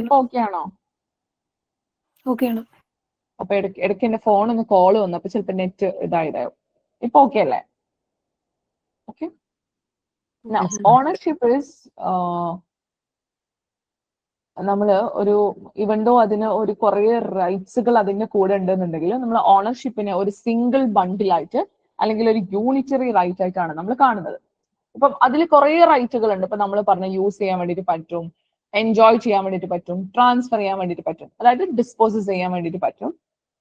ഇപ്പൊ ഓക്കെ ആണോ? ഓക്കെ ആണ്. അപ്പൊ ഇടയ്ക്ക് എന്റെ ഫോൺ ഒന്ന് കോള് വന്നു, അപ്പൊ ചിലപ്പോ നെറ്റ് ഇതായതാവും. ഇപ്പൊ ഓക്കെ അല്ലേ? ഓക്കെ. ഓണർഷിപ്പ് ഇസ് നമ്മള് ഒരു ഇവൻഡോ അതിന് ഒരു കുറെ റൈറ്റ്സുകൾ അതിന്റെ കൂടെ ഉണ്ടെന്നുണ്ടെങ്കിൽ നമ്മൾ ഓണർഷിപ്പിനെ ഒരു സിംഗിൾ ബണ്ടിലായിട്ട് അല്ലെങ്കിൽ ഒരു യൂണിറ്ററി റൈറ്റ് ആയിട്ടാണ് നമ്മൾ കാണുന്നത്. ഇപ്പം അതിൽ കുറെ റൈറ്റുകൾ ഉണ്ട്. ഇപ്പൊ നമ്മൾ പറഞ്ഞ യൂസ് ചെയ്യാൻ വേണ്ടിയിട്ട് പറ്റും, എൻജോയ് ചെയ്യാൻ വേണ്ടിയിട്ട് പറ്റും, ട്രാൻസ്ഫർ ചെയ്യാൻ വേണ്ടിയിട്ട് പറ്റും, അതായത് ഡിസ്പോസ് ചെയ്യാൻ വേണ്ടിയിട്ട് പറ്റും.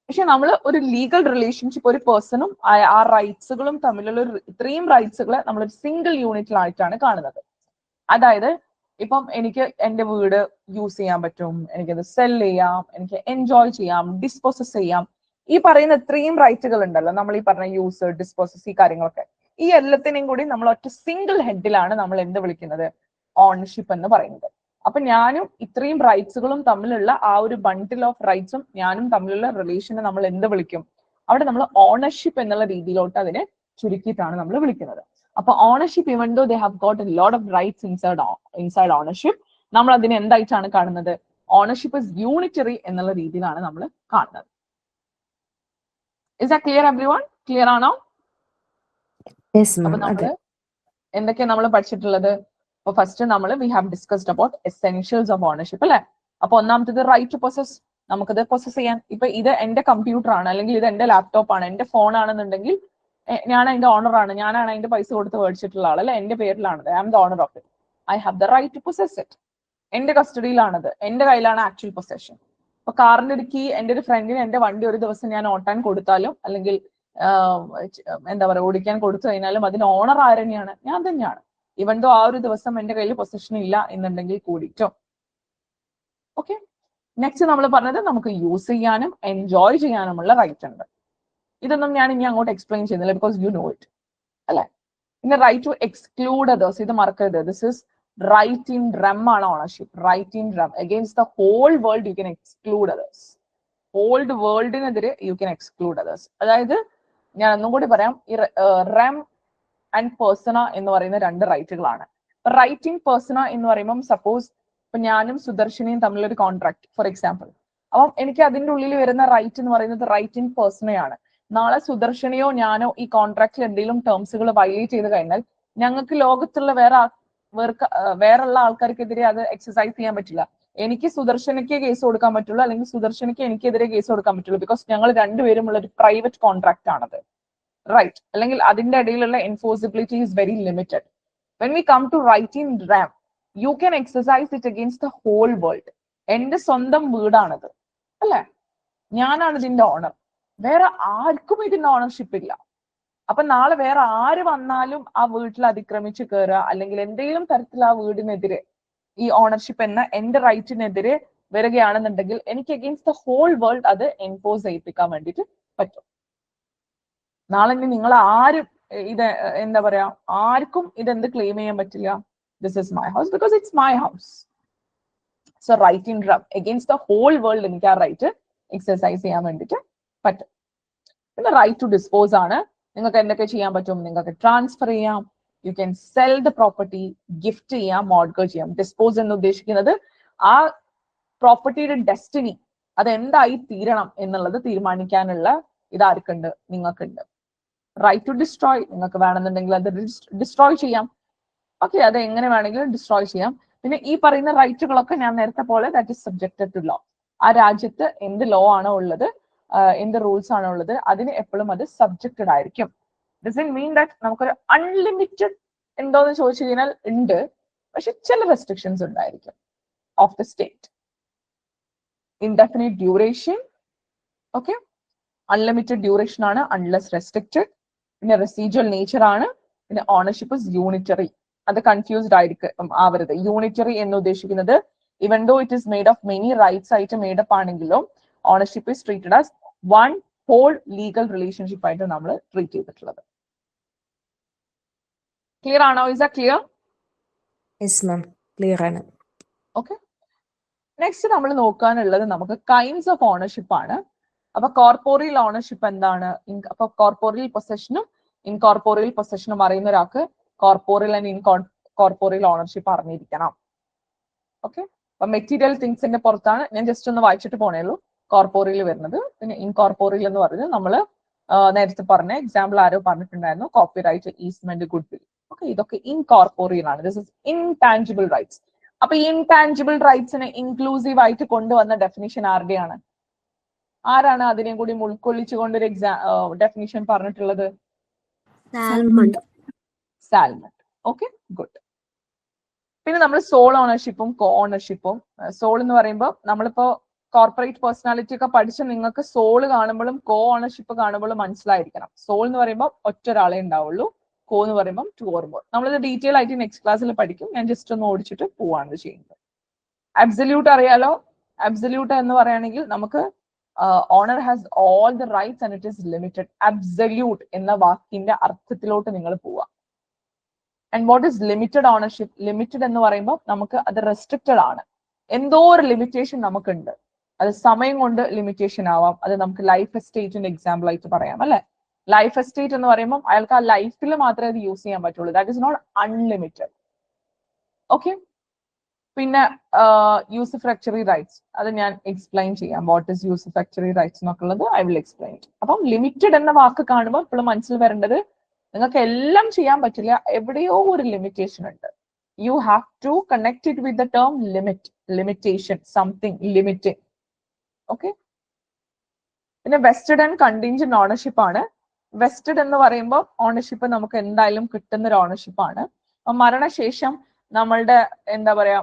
പക്ഷെ നമ്മൾ ഒരു ലീഗൽ റിലേഷൻഷിപ്പ് ഒരു പേഴ്സണും ആ റൈറ്റ്സുകളും തമ്മിലുള്ള ഇത്രയും റൈറ്റ്സുകളെ നമ്മൾ ഒരു സിംഗിൾ യൂണിറ്റിലായിട്ടാണ് കാണുന്നത്. അതായത് ഇപ്പം എനിക്ക് എന്റെ വീട് യൂസ് ചെയ്യാൻ പറ്റും, എനിക്കത് സെൽ ചെയ്യാം, എനിക്ക് എൻജോയ് ചെയ്യാം, ഡിസ്പോസസ് ചെയ്യാം. ഈ പറയുന്ന ഇത്രയും റൈറ്റുകൾ ഉണ്ടല്ലോ, നമ്മൾ ഈ പറഞ്ഞ യൂസ്, ഡിസ്പോസസ്, ഈ കാര്യങ്ങളൊക്കെ, ഈ എല്ലാത്തിനെയും കൂടി നമ്മൾ ഒറ്റ സിംഗിൾ ഹെഡിലാണ് നമ്മൾ എന്ത് വിളിക്കുന്നത്? ഓണർഷിപ്പ് എന്ന് പറയുന്നത്. അപ്പൊ ഞാനും ഇത്രയും റൈറ്റ്സുകളും തമ്മിലുള്ള ആ ഒരു ബണ്ടിൽ ഓഫ് റൈറ്റ്സും ഞാനും തമ്മിലുള്ള റിലേഷനെ നമ്മൾ എന്ത് വിളിക്കും? അവിടെ നമ്മൾ ഓണർഷിപ്പ് എന്നുള്ള രീതിയിലോട്ട് അതിനെ ചുരുക്കിയിട്ടാണ് നമ്മൾ വിളിക്കുന്നത്. അപ്പൊ ownership, even though they have got a lot of rights inside ownership, നമ്മൾ അതിനെ എന്തായിട്ടാണ് കാണുന്നത്? ഓണർഷിപ്പ് ഇസ് യൂണിറ്ററി എന്നുള്ള രീതിയിലാണ് നമ്മൾ കാണുന്നത്. Is that clear everyone? Clear ആണോ? അപ്പൊ നമ്മള് എന്തൊക്കെയാ നമ്മൾ പഠിച്ചിട്ടുള്ളത്? അപ്പൊ ഫസ്റ്റ് നമ്മൾ we have discussed about essentials of ownership അല്ലെ? അപ്പൊ ഒന്നാമത്തത് റൈറ്റ് ടു പൊസസ്, നമുക്കത് പൊസസ് ചെയ്യാൻ. ഇപ്പൊ ഇത് എന്റെ കമ്പ്യൂട്ടർ ആണ്, അല്ലെങ്കിൽ ഇത് എന്റെ ലാപ്ടോപ്പ് ആണ്, എന്റെ ഫോൺ ആണെന്നുണ്ടെങ്കിൽ ഞാൻ അതിന്റെ ഓണർ ആണ്, ഞാനാണ് അതിന്റെ പൈസ കൊടുത്ത് മേടിച്ചിട്ടുള്ള ആൾ അല്ലെ, എന്റെ പേരിലാണത്, I am the owner of it, I have the right to possess it. എന്റെ കസ്റ്റഡിയിലാണത്, എന്റെ കയ്യിലാണ് ആക്ച്വൽ പൊസഷൻ. അപ്പൊ കാറിന്റെ ഒരു കീ എന്റെ ഒരു ഫ്രണ്ടിന് എന്റെ വണ്ടി ഒരു ദിവസം ഞാൻ ഓട്ടാൻ കൊടുത്താലും അല്ലെങ്കിൽ എന്താ പറയുക ഓടിക്കാൻ കൊടുത്തു കഴിഞ്ഞാലും അതിന് ഓണർ ആര് തന്നെയാണ്? ഞാൻ തന്നെയാണ്. ഇവൻ ദോ ആ ഒരു ദിവസം എന്റെ കയ്യിൽ പൊസിഷൻ ഇല്ല എന്നുണ്ടെങ്കിൽ കൂടിയിട്ടോ. ഓക്കെ. നെക്സ്റ്റ് നമ്മൾ പറഞ്ഞത് നമുക്ക് യൂസ് ചെയ്യാനും എൻജോയ് ചെയ്യാനുമുള്ള റൈറ്റ് ഉണ്ട്. ഇതൊന്നും ഞാൻ ഇനി അങ്ങോട്ട് എക്സ്പ്ലെയിൻ ചെയ്യുന്നില്ല, ബിക്കോസ് യു നോ ഇറ്റ് അല്ലെ? പിന്നെ റൈറ്റ് ടു എക്സ്ക്ലൂഡ് അതേഴ്സ്, ഇത് മറക്കരുത്. This is right in rem ആണ് ownership. Right in rem, against the whole world you can exclude others. Whole വേൾഡിനെതിരെ യു കെൻ എക്സ്ക്ലൂഡ് അതേഴ്സ്. അതായത് ഞാൻ ഒന്നും കൂടി പറയാം, ഈ റെം ആൻഡ് പേഴ്സണ എന്ന് പറയുന്ന രണ്ട് റൈറ്റുകളാണ്. റൈറ്റ് ഇൻ പേഴ്സണ എന്ന് പറയുമ്പോൾ സപ്പോസ് ഇപ്പൊ ഞാനും സുദർശനയും തമ്മിലൊരു കോൺട്രാക്ട് ഫോർ എക്സാമ്പിൾ, അപ്പം എനിക്ക് അതിന്റെ ഉള്ളിൽ വരുന്ന റൈറ്റ് എന്ന് പറയുന്നത് റൈറ്റ് ഇൻ പേഴ്സണയാണ്. നാളെ സുദർശനയോ ഞാനോ ഈ കോൺട്രാക്റ്റിൽ എന്തെങ്കിലും ടേംസുകൾ വയലേറ്റ് ചെയ്ത് കഴിഞ്ഞാൽ ഞങ്ങൾക്ക് ലോകത്തുള്ള വേറെയുള്ള ആൾക്കാർക്കെതിരെ അത് എക്സസൈസ് ചെയ്യാൻ പറ്റില്ല. എനിക്ക് സുദർശനയ്ക്ക് കേസ് കൊടുക്കാൻ പറ്റുള്ളൂ, അല്ലെങ്കിൽ സുദർശനയ്ക്ക് എനിക്കെതിരെ കേസ് കൊടുക്കാൻ പറ്റുള്ളൂ, ബിക്കോസ് ഞങ്ങൾ രണ്ടുപേരുമുള്ള ഒരു പ്രൈവറ്റ് കോൺട്രാക്ട് ആണത്. റൈറ്റ്, അല്ലെങ്കിൽ അതിന്റെ ഇടയിലുള്ള enforceability is very limited. When we come to right in rem, you can exercise it against the whole world. എന്റെ സ്വന്തം വീടാണത് അല്ലെ, ഞാനാണ് ഇതിന്റെ ഓണർ, വേറെ ആർക്കും ഇതിന്റെ ഓണർഷിപ്പ് ഇല്ല. അപ്പൊ നാളെ വേറെ ആര് വന്നാലും ആ വീട്ടിൽ അതിക്രമിച്ച് കയറുക അല്ലെങ്കിൽ എന്തെങ്കിലും തരത്തിൽ ആ വീടിനെതിരെ ഈ ഓണർഷിപ്പ് എന്ന എന്റെ റൈറ്റിനെതിരെ വരികയാണെന്നുണ്ടെങ്കിൽ എനിക്ക് അഗെയിൻസ്റ്റ് ദ ഹോൾ വേൾഡ് അത് എൻഫോഴ്സ് ചെയ്യിപ്പിക്കാൻ വേണ്ടിയിട്ട് പറ്റും. നാളെ നിങ്ങൾ ആരും ഇത് എന്താ പറയാ, ആർക്കും ഇതെന്ത് ക്ലെയിം ചെയ്യാൻ പറ്റില്ല. This is my house because it's my house. So right in against the whole world എനിക്ക് ആ റൈറ്റ് എക്സസൈസ് ചെയ്യാൻ വേണ്ടിയിട്ട് പറ്റും. പിന്നെ റൈറ്റ് ടു ഡിസ്പോസ് ആണ്. നിങ്ങൾക്ക് എന്തൊക്കെ ചെയ്യാൻ പറ്റും? നിങ്ങൾക്ക് ട്രാൻസ്ഫർ ചെയ്യാം, you can sell the property, gift ചെയ്യാം, മോഡ്ഗേജ് ചെയ്യാം. ഡിസ്പോസ് എന്ന് ഉദ്ദേശിക്കുന്നത് ആ പ്രോപ്പർട്ടിയുടെ ഡെസ്റ്റിനി അതെന്തായി തീരണം എന്നുള്ളത് തീരുമാനിക്കാനുള്ള ഇതാർക്കുണ്ട്? നിങ്ങൾക്കുണ്ട്. റൈറ്റ് ടു ഡിസ്ട്രോയ്, നിങ്ങൾക്ക് വേണമെന്നുണ്ടെങ്കിൽ അത് ഡിസ്ട്രോയ് ചെയ്യാം. ഓക്കെ, അത് എങ്ങനെ വേണമെങ്കിലും ഡിസ്ട്രോയ് ചെയ്യാം. പിന്നെ ഈ പറയുന്ന റൈറ്റുകളൊക്കെ ഞാൻ നേരത്തെ പോലെ that is subjected to law. ആ രാജ്യത്ത് എന്ത് ലോ ആണോ ഉള്ളത്, എന്ത് റൂൾസ് ആണോ ഉള്ളത്, അതിന് എപ്പോഴും അത് സബ്ജക്റ്റഡ് ആയിരിക്കും. ഡസൻ മീൻ ദാറ്റ് നമുക്കൊരു അൺലിമിറ്റഡ് എന്തോന്ന് ചോദിച്ചു കഴിഞ്ഞാൽ ഉണ്ട്, പക്ഷെ ചില റെസ്ട്രിക്ഷൻസ് ഉണ്ടായിരിക്കും of the state. Indefinite duration, okay, unlimited duration ആണ് അൺലെസ് റെസ്ട്രിക്റ്റഡ്. പിന്നെ റെസിജ്വൽ നേച്ചർ ആണ്. പിന്നെ ഓണർഷിപ്പ് ഇസ് യൂണിറ്ററി. അത് കൺഫ്യൂസ്ഡ് ആയിരിക്കും ആവരുത്. യൂണിറ്ററി എന്ന് ഉദ്ദേശിക്കുന്നത് even though it is made of many rights ആയിട്ട് മേഡപ്പ് ആണെങ്കിലും ownership is treated as one whole legal relationship ആയിട്ട് നമ്മൾ ട്രീറ്റ് ചെയ്തിട്ടുള്ളത്. ക്ലിയർ ആണോ? Is that clear? Yes ma'am, clear ആണ്. ഓക്കെ, നെക്സ്റ്റ് നമ്മൾ നോക്കാനുള്ളത് നമുക്ക് കൈൻഡ്സ് ഓഫ് ഓണർഷിപ്പ് ആണ്. അപ്പൊ കോർപ്പോറിയൽ ഓണർഷിപ്പ് എന്താണ്? അപ്പൊ കോർപ്പോറിയൽ പൊസഷനും ഇൻകോർപ്പോറിയൽ പൊസഷനും അറിയുന്ന ഒരാൾക്ക് കോർപ്പോറിയൽ ആൻഡ് ഇൻകോർപ്പോറിയൽ ഓണർഷിപ്പ് അറിഞ്ഞിരിക്കണം. ഓക്കെ, അപ്പൊ മെറ്റീരിയൽ തിങ്സിന്റെ പുറത്താണ് ഞാൻ ജസ്റ്റ് ഒന്ന് വായിച്ചിട്ട് പോണേയുള്ളൂ കോർപ്പോറിയൽ വരുന്നത്. പിന്നെ ഇൻകോർപ്പോറിയൽ എന്ന് പറഞ്ഞത് നമ്മൾ നേരത്തെ പറഞ്ഞ എക്സാമ്പിൾ ആരോ പറഞ്ഞിട്ടുണ്ടായിരുന്നു, copyright, easement, good will. Okay, ഇതൊക്കെ ഇൻകോർപ്പോറിയൽ ആണ്. This is intangible rights. അപ്പൊ ഈ ഇൻടാഞ്ചിബിൾ റൈറ്റ്സിനെ ഇൻക്ലൂസീവ് ആയിട്ട് കൊണ്ടുവന്ന ഡെഫിനിഷൻ ആരുടെയാണ്? ആരാണ് അതിനെയും കൂടി ഉൾക്കൊള്ളിച്ചുകൊണ്ട് ഒരു ഡെഫിനിഷൻ പറഞ്ഞിട്ടുള്ളത്? സാൽമണ്ട്. Okay, good. പിന്നെ നമ്മൾ സോൾ ഓണർഷിപ്പും കോ ഓണർഷിപ്പും. സോൾ എന്ന് പറയുമ്പോൾ നമ്മളിപ്പോ കോർപ്പറേറ്റ് പേഴ്സണാലിറ്റി ഒക്കെ പഠിച്ച് നിങ്ങൾക്ക് സോള് കാണുമ്പോഴും കോ ഓണർഷിപ്പ് കാണുമ്പോഴും മനസ്സിലായിരിക്കണം. സോൾ എന്ന് പറയുമ്പോൾ ഒറ്റ ഒരാളെ ഉണ്ടാവുള്ളൂ, കോ എന്ന് പറയുമ്പോൾ 2 or more. നമ്മളിത് ഡീറ്റെയിൽ ആയിട്ട് നെക്സ്റ്റ് ക്ലാസ്സിൽ പഠിക്കും. ഞാൻ ജസ്റ്റ് ഒന്ന് ഓടിച്ചിട്ട് പോവാണ് ചെയ്യുന്നത്. അബ്സല്യൂട്ട് അറിയാലോ. അബ്സല്യൂട്ട് എന്ന് പറയുകയാണെങ്കിൽ നമുക്ക് owner has all the rights and it is limited. Absolute എന്ന വാക്കിന്റെ അർത്ഥത്തിലോട്ട് നിങ്ങൾ പോവാം. And what is limited ownership? Limited എന്ന് പറയുമ്പോൾ നമുക്ക് അത് റെസ്ട്രിക്റ്റഡ് ആണ്. എന്തോ ഒരു ലിമിറ്റേഷൻ നമുക്കുണ്ട്. അത് സമയം കൊണ്ട് ലിമിറ്റേഷൻ ആവാം. അത് നമുക്ക് ലൈഫ് എസ്റ്റേറ്റിന്റെ എക്സാമ്പിൾ ആയിട്ട് പറയാം, അല്ലെ? ലൈഫ് എസ്റ്റേറ്റ് എന്ന് പറയുമ്പോൾ അയാൾക്ക് ആ ലൈഫിൽ മാത്രമേ അത് യൂസ് ചെയ്യാൻ പറ്റുള്ളൂ. That is not unlimited. Okay, പിന്നെ യൂസഫാക്ടറി റൈറ്റ്സ്, അത് ഞാൻ എക്സ്പ്ലെയിൻ ചെയ്യാം. വാട്ട് ഇസ് യൂസഫാക്ടറി റൈറ്റ്സ് എന്നൊക്കെ ഉള്ളത് ഐ വിൽ എക്സ്പ്ലെയിൻ. അപ്പം ലിമിറ്റഡ് എന്ന വാക്ക് കാണുമ്പോൾ ഇപ്പോഴും മനസ്സിൽ വരേണ്ടത് നിങ്ങൾക്ക് എല്ലാം ചെയ്യാൻ പറ്റില്ല, എവിടെയോ ഒരു ലിമിറ്റേഷൻ ഉണ്ട്. You have to connect it with the term limit, limitation, something limiting. Okay, പിന്നെ വെസ്റ്റഡ് ആൻഡ് കണ്ടിൻജന്റ് ഓണർഷിപ്പ് ആണ്. വെസ്റ്റഡ് എന്ന് പറയുമ്പോൾ ഓണർഷിപ്പ് നമുക്ക് എന്തായാലും കിട്ടുന്ന ഒരു ഓണർഷിപ്പ് ആണ്. മരണശേഷം നമ്മളുടെ എന്താ പറയാ,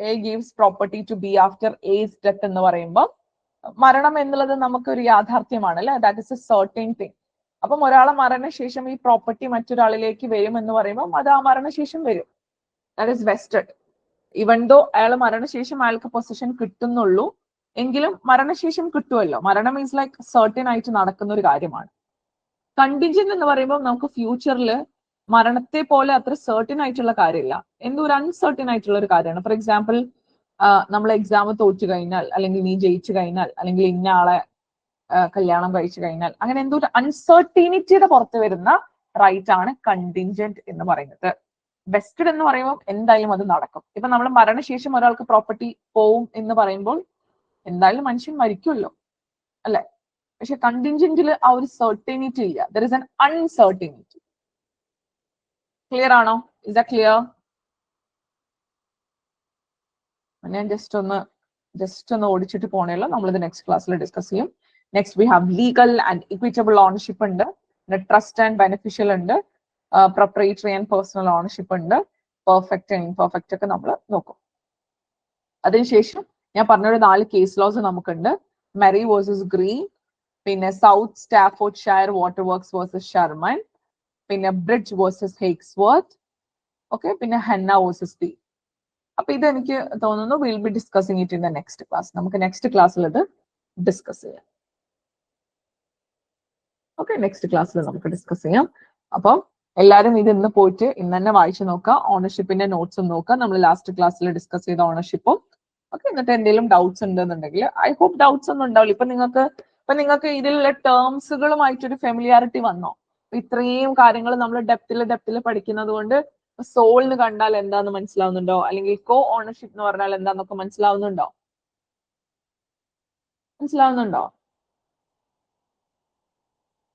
A gives property to B after A's death എന്ന് പറയുമ്പോൾ മരണം എന്നുള്ളത് നമുക്കൊരു യാഥാർത്ഥ്യമാണ്, അല്ലെ? That is A certain thing. അപ്പം ഒരാളെ മരണശേഷം ഈ പ്രോപ്പർട്ടി മറ്റൊരാളിലേക്ക് വരും എന്ന് പറയുമ്പോൾ അത് ആ മരണശേഷം വരും. That is vested. ഇവൻ ദോ അയാൾ മരണശേഷം അയാൾക്ക് പൊസിഷൻ കിട്ടുന്നുള്ളൂ, എങ്കിലും മരണശേഷം കിട്ടുമല്ലോ. മരണം ഈസ് ലൈക്ക് സർട്ടൻ ആയിട്ട് നടക്കുന്ന ഒരു കാര്യമാണ്. കണ്ടിൻജന്റ് എന്ന് പറയുമ്പോൾ നമുക്ക് ഫ്യൂച്ചറിൽ മരണത്തെ പോലെ അത്ര സർട്ടൻ ആയിട്ടുള്ള കാര്യമില്ല, എന്തോ ഒരു അൺസർട്ടൻ ആയിട്ടുള്ള ഒരു കാര്യമാണ്. ഫോർ എക്സാമ്പിൾ, നമ്മൾ എക്സാം തോറ്റു കഴിഞ്ഞാൽ, അല്ലെങ്കിൽ നീ ജയിച്ചു കഴിഞ്ഞാൽ, അല്ലെങ്കിൽ ഇന്ന ആളെ കല്യാണം കഴിച്ചു കഴിഞ്ഞാൽ, അങ്ങനെ എന്തോ ഒരു അൺസർട്ടനിറ്റിയുടെ പുറത്ത് വരുന്ന റൈറ്റ് ആണ് കണ്ടിൻജന്റ് എന്ന് പറയുന്നത്. വെസ്റ്റഡ് എന്ന് പറയുമ്പോൾ എന്തായാലും അത് നടക്കും. ഇപ്പൊ നമ്മൾ മരണശേഷം ഒരാൾക്ക് പ്രോപ്പർട്ടി പോവും എന്ന് പറയുമ്പോൾ എന്തായാലും മനുഷ്യൻ മരിക്കുമല്ലോ, അല്ലെ? പക്ഷെ കണ്ടിൻജന്റിൽ ആ ഒരു സർട്ടനിറ്റി ഇല്ല. There is an uncertainty. Clear ആണോ? Is that clear? ഞാൻ ജസ്റ്റ് ഒന്ന് ഓടിച്ചിട്ട് പോണേല്ലോ. നമ്മളിത് നെക്സ്റ്റ് ക്ലാസ്സിൽ ഡിസ്കസ് ചെയ്യും. Next we have legal and equitable ownership ഉണ്ട്, പിന്നെ ട്രസ്റ്റ് ആൻഡ് ബെനിഫിഷ്യൽ ഉണ്ട്, പ്രൊപ്രൈറ്ററി ആൻഡ് പേഴ്സണൽ ഓണർഷിപ്പ് ഉണ്ട്, പെർഫെക്റ്റ് ആൻഡ് ഇംപെർഫെക്റ്റ് ഒക്കെ നമ്മൾ നോക്കും. അതിനുശേഷം ഞാൻ പറഞ്ഞൊരു 4 കേസ് ലോസ് നമുക്കുണ്ട്. മെറി വേഴ്സസ് ഗ്രീൻ, പിന്നെ South Staffordshire Water Works versus Sharman, പിന്നെ ബ്രിഡ്ജ് വേഴ്സസ് ഹേക്സ്വർത്ത്, ഓക്കെ, പിന്നെ ഹെന്ന വേഴ്സസ് ദി. അപ്പൊ ഇത് എനിക്ക് തോന്നുന്നു will be discussing it in the next class. നമുക്ക് നെക്സ്റ്റ് ക്ലാസ്സിൽ ഇത് ഡിസ്കസ് ചെയ്യാം. ഓക്കെ, നെക്സ്റ്റ് ക്ലാസ്സിൽ നമുക്ക് ഡിസ്കസ് ചെയ്യാം. അപ്പം എല്ലാവരും ഇത് ഇന്ന് പോയിട്ട് ഇന്ന് തന്നെ വായിച്ചു നോക്കുക. ഓണർഷിപ്പിന്റെ നോട്ട്സും നോക്കുക. നമ്മൾ ലാസ്റ്റ് ക്ലാസ്സിൽ ഡിസ്കസ് ചെയ്ത ഓണർഷിപ്പും. ഓക്കെ, എന്നിട്ട് എന്തെങ്കിലും ഡൗട്ട്സ് ഉണ്ടെന്നുണ്ടെങ്കിൽ, ഐ ഹോപ്പ് ഡൗട്ട്സ് ഒന്നും ഉണ്ടാവില്ല. ഇപ്പൊ നിങ്ങൾക്ക് ഇതിലുള്ള ടേംസുകളുമായിട്ടൊരു ഫെമിലിയാരിറ്റി വന്നോ? ഇത്രയും കാര്യങ്ങൾ നമ്മൾ ഡെപ്തിൽ പഠിക്കുന്നത് കൊണ്ട് സോൾന്ന് കണ്ടാൽ എന്താന്ന് മനസ്സിലാവുന്നുണ്ടോ? അല്ലെങ്കിൽ കോ ഓണർഷിപ്പ് എന്ന് പറഞ്ഞാൽ എന്താന്നൊക്കെ മനസ്സിലാവുന്നുണ്ടോ?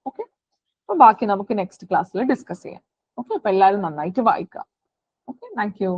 ഓക്കെ, അപ്പൊ ബാക്കി നമുക്ക് നെക്സ്റ്റ് ക്ലാസ്സിൽ ഡിസ്കസ് ചെയ്യാം. ഓക്കെ, അപ്പൊ എല്ലാവരും നന്നായിട്ട് വായിക്കാം. Okay, thank you.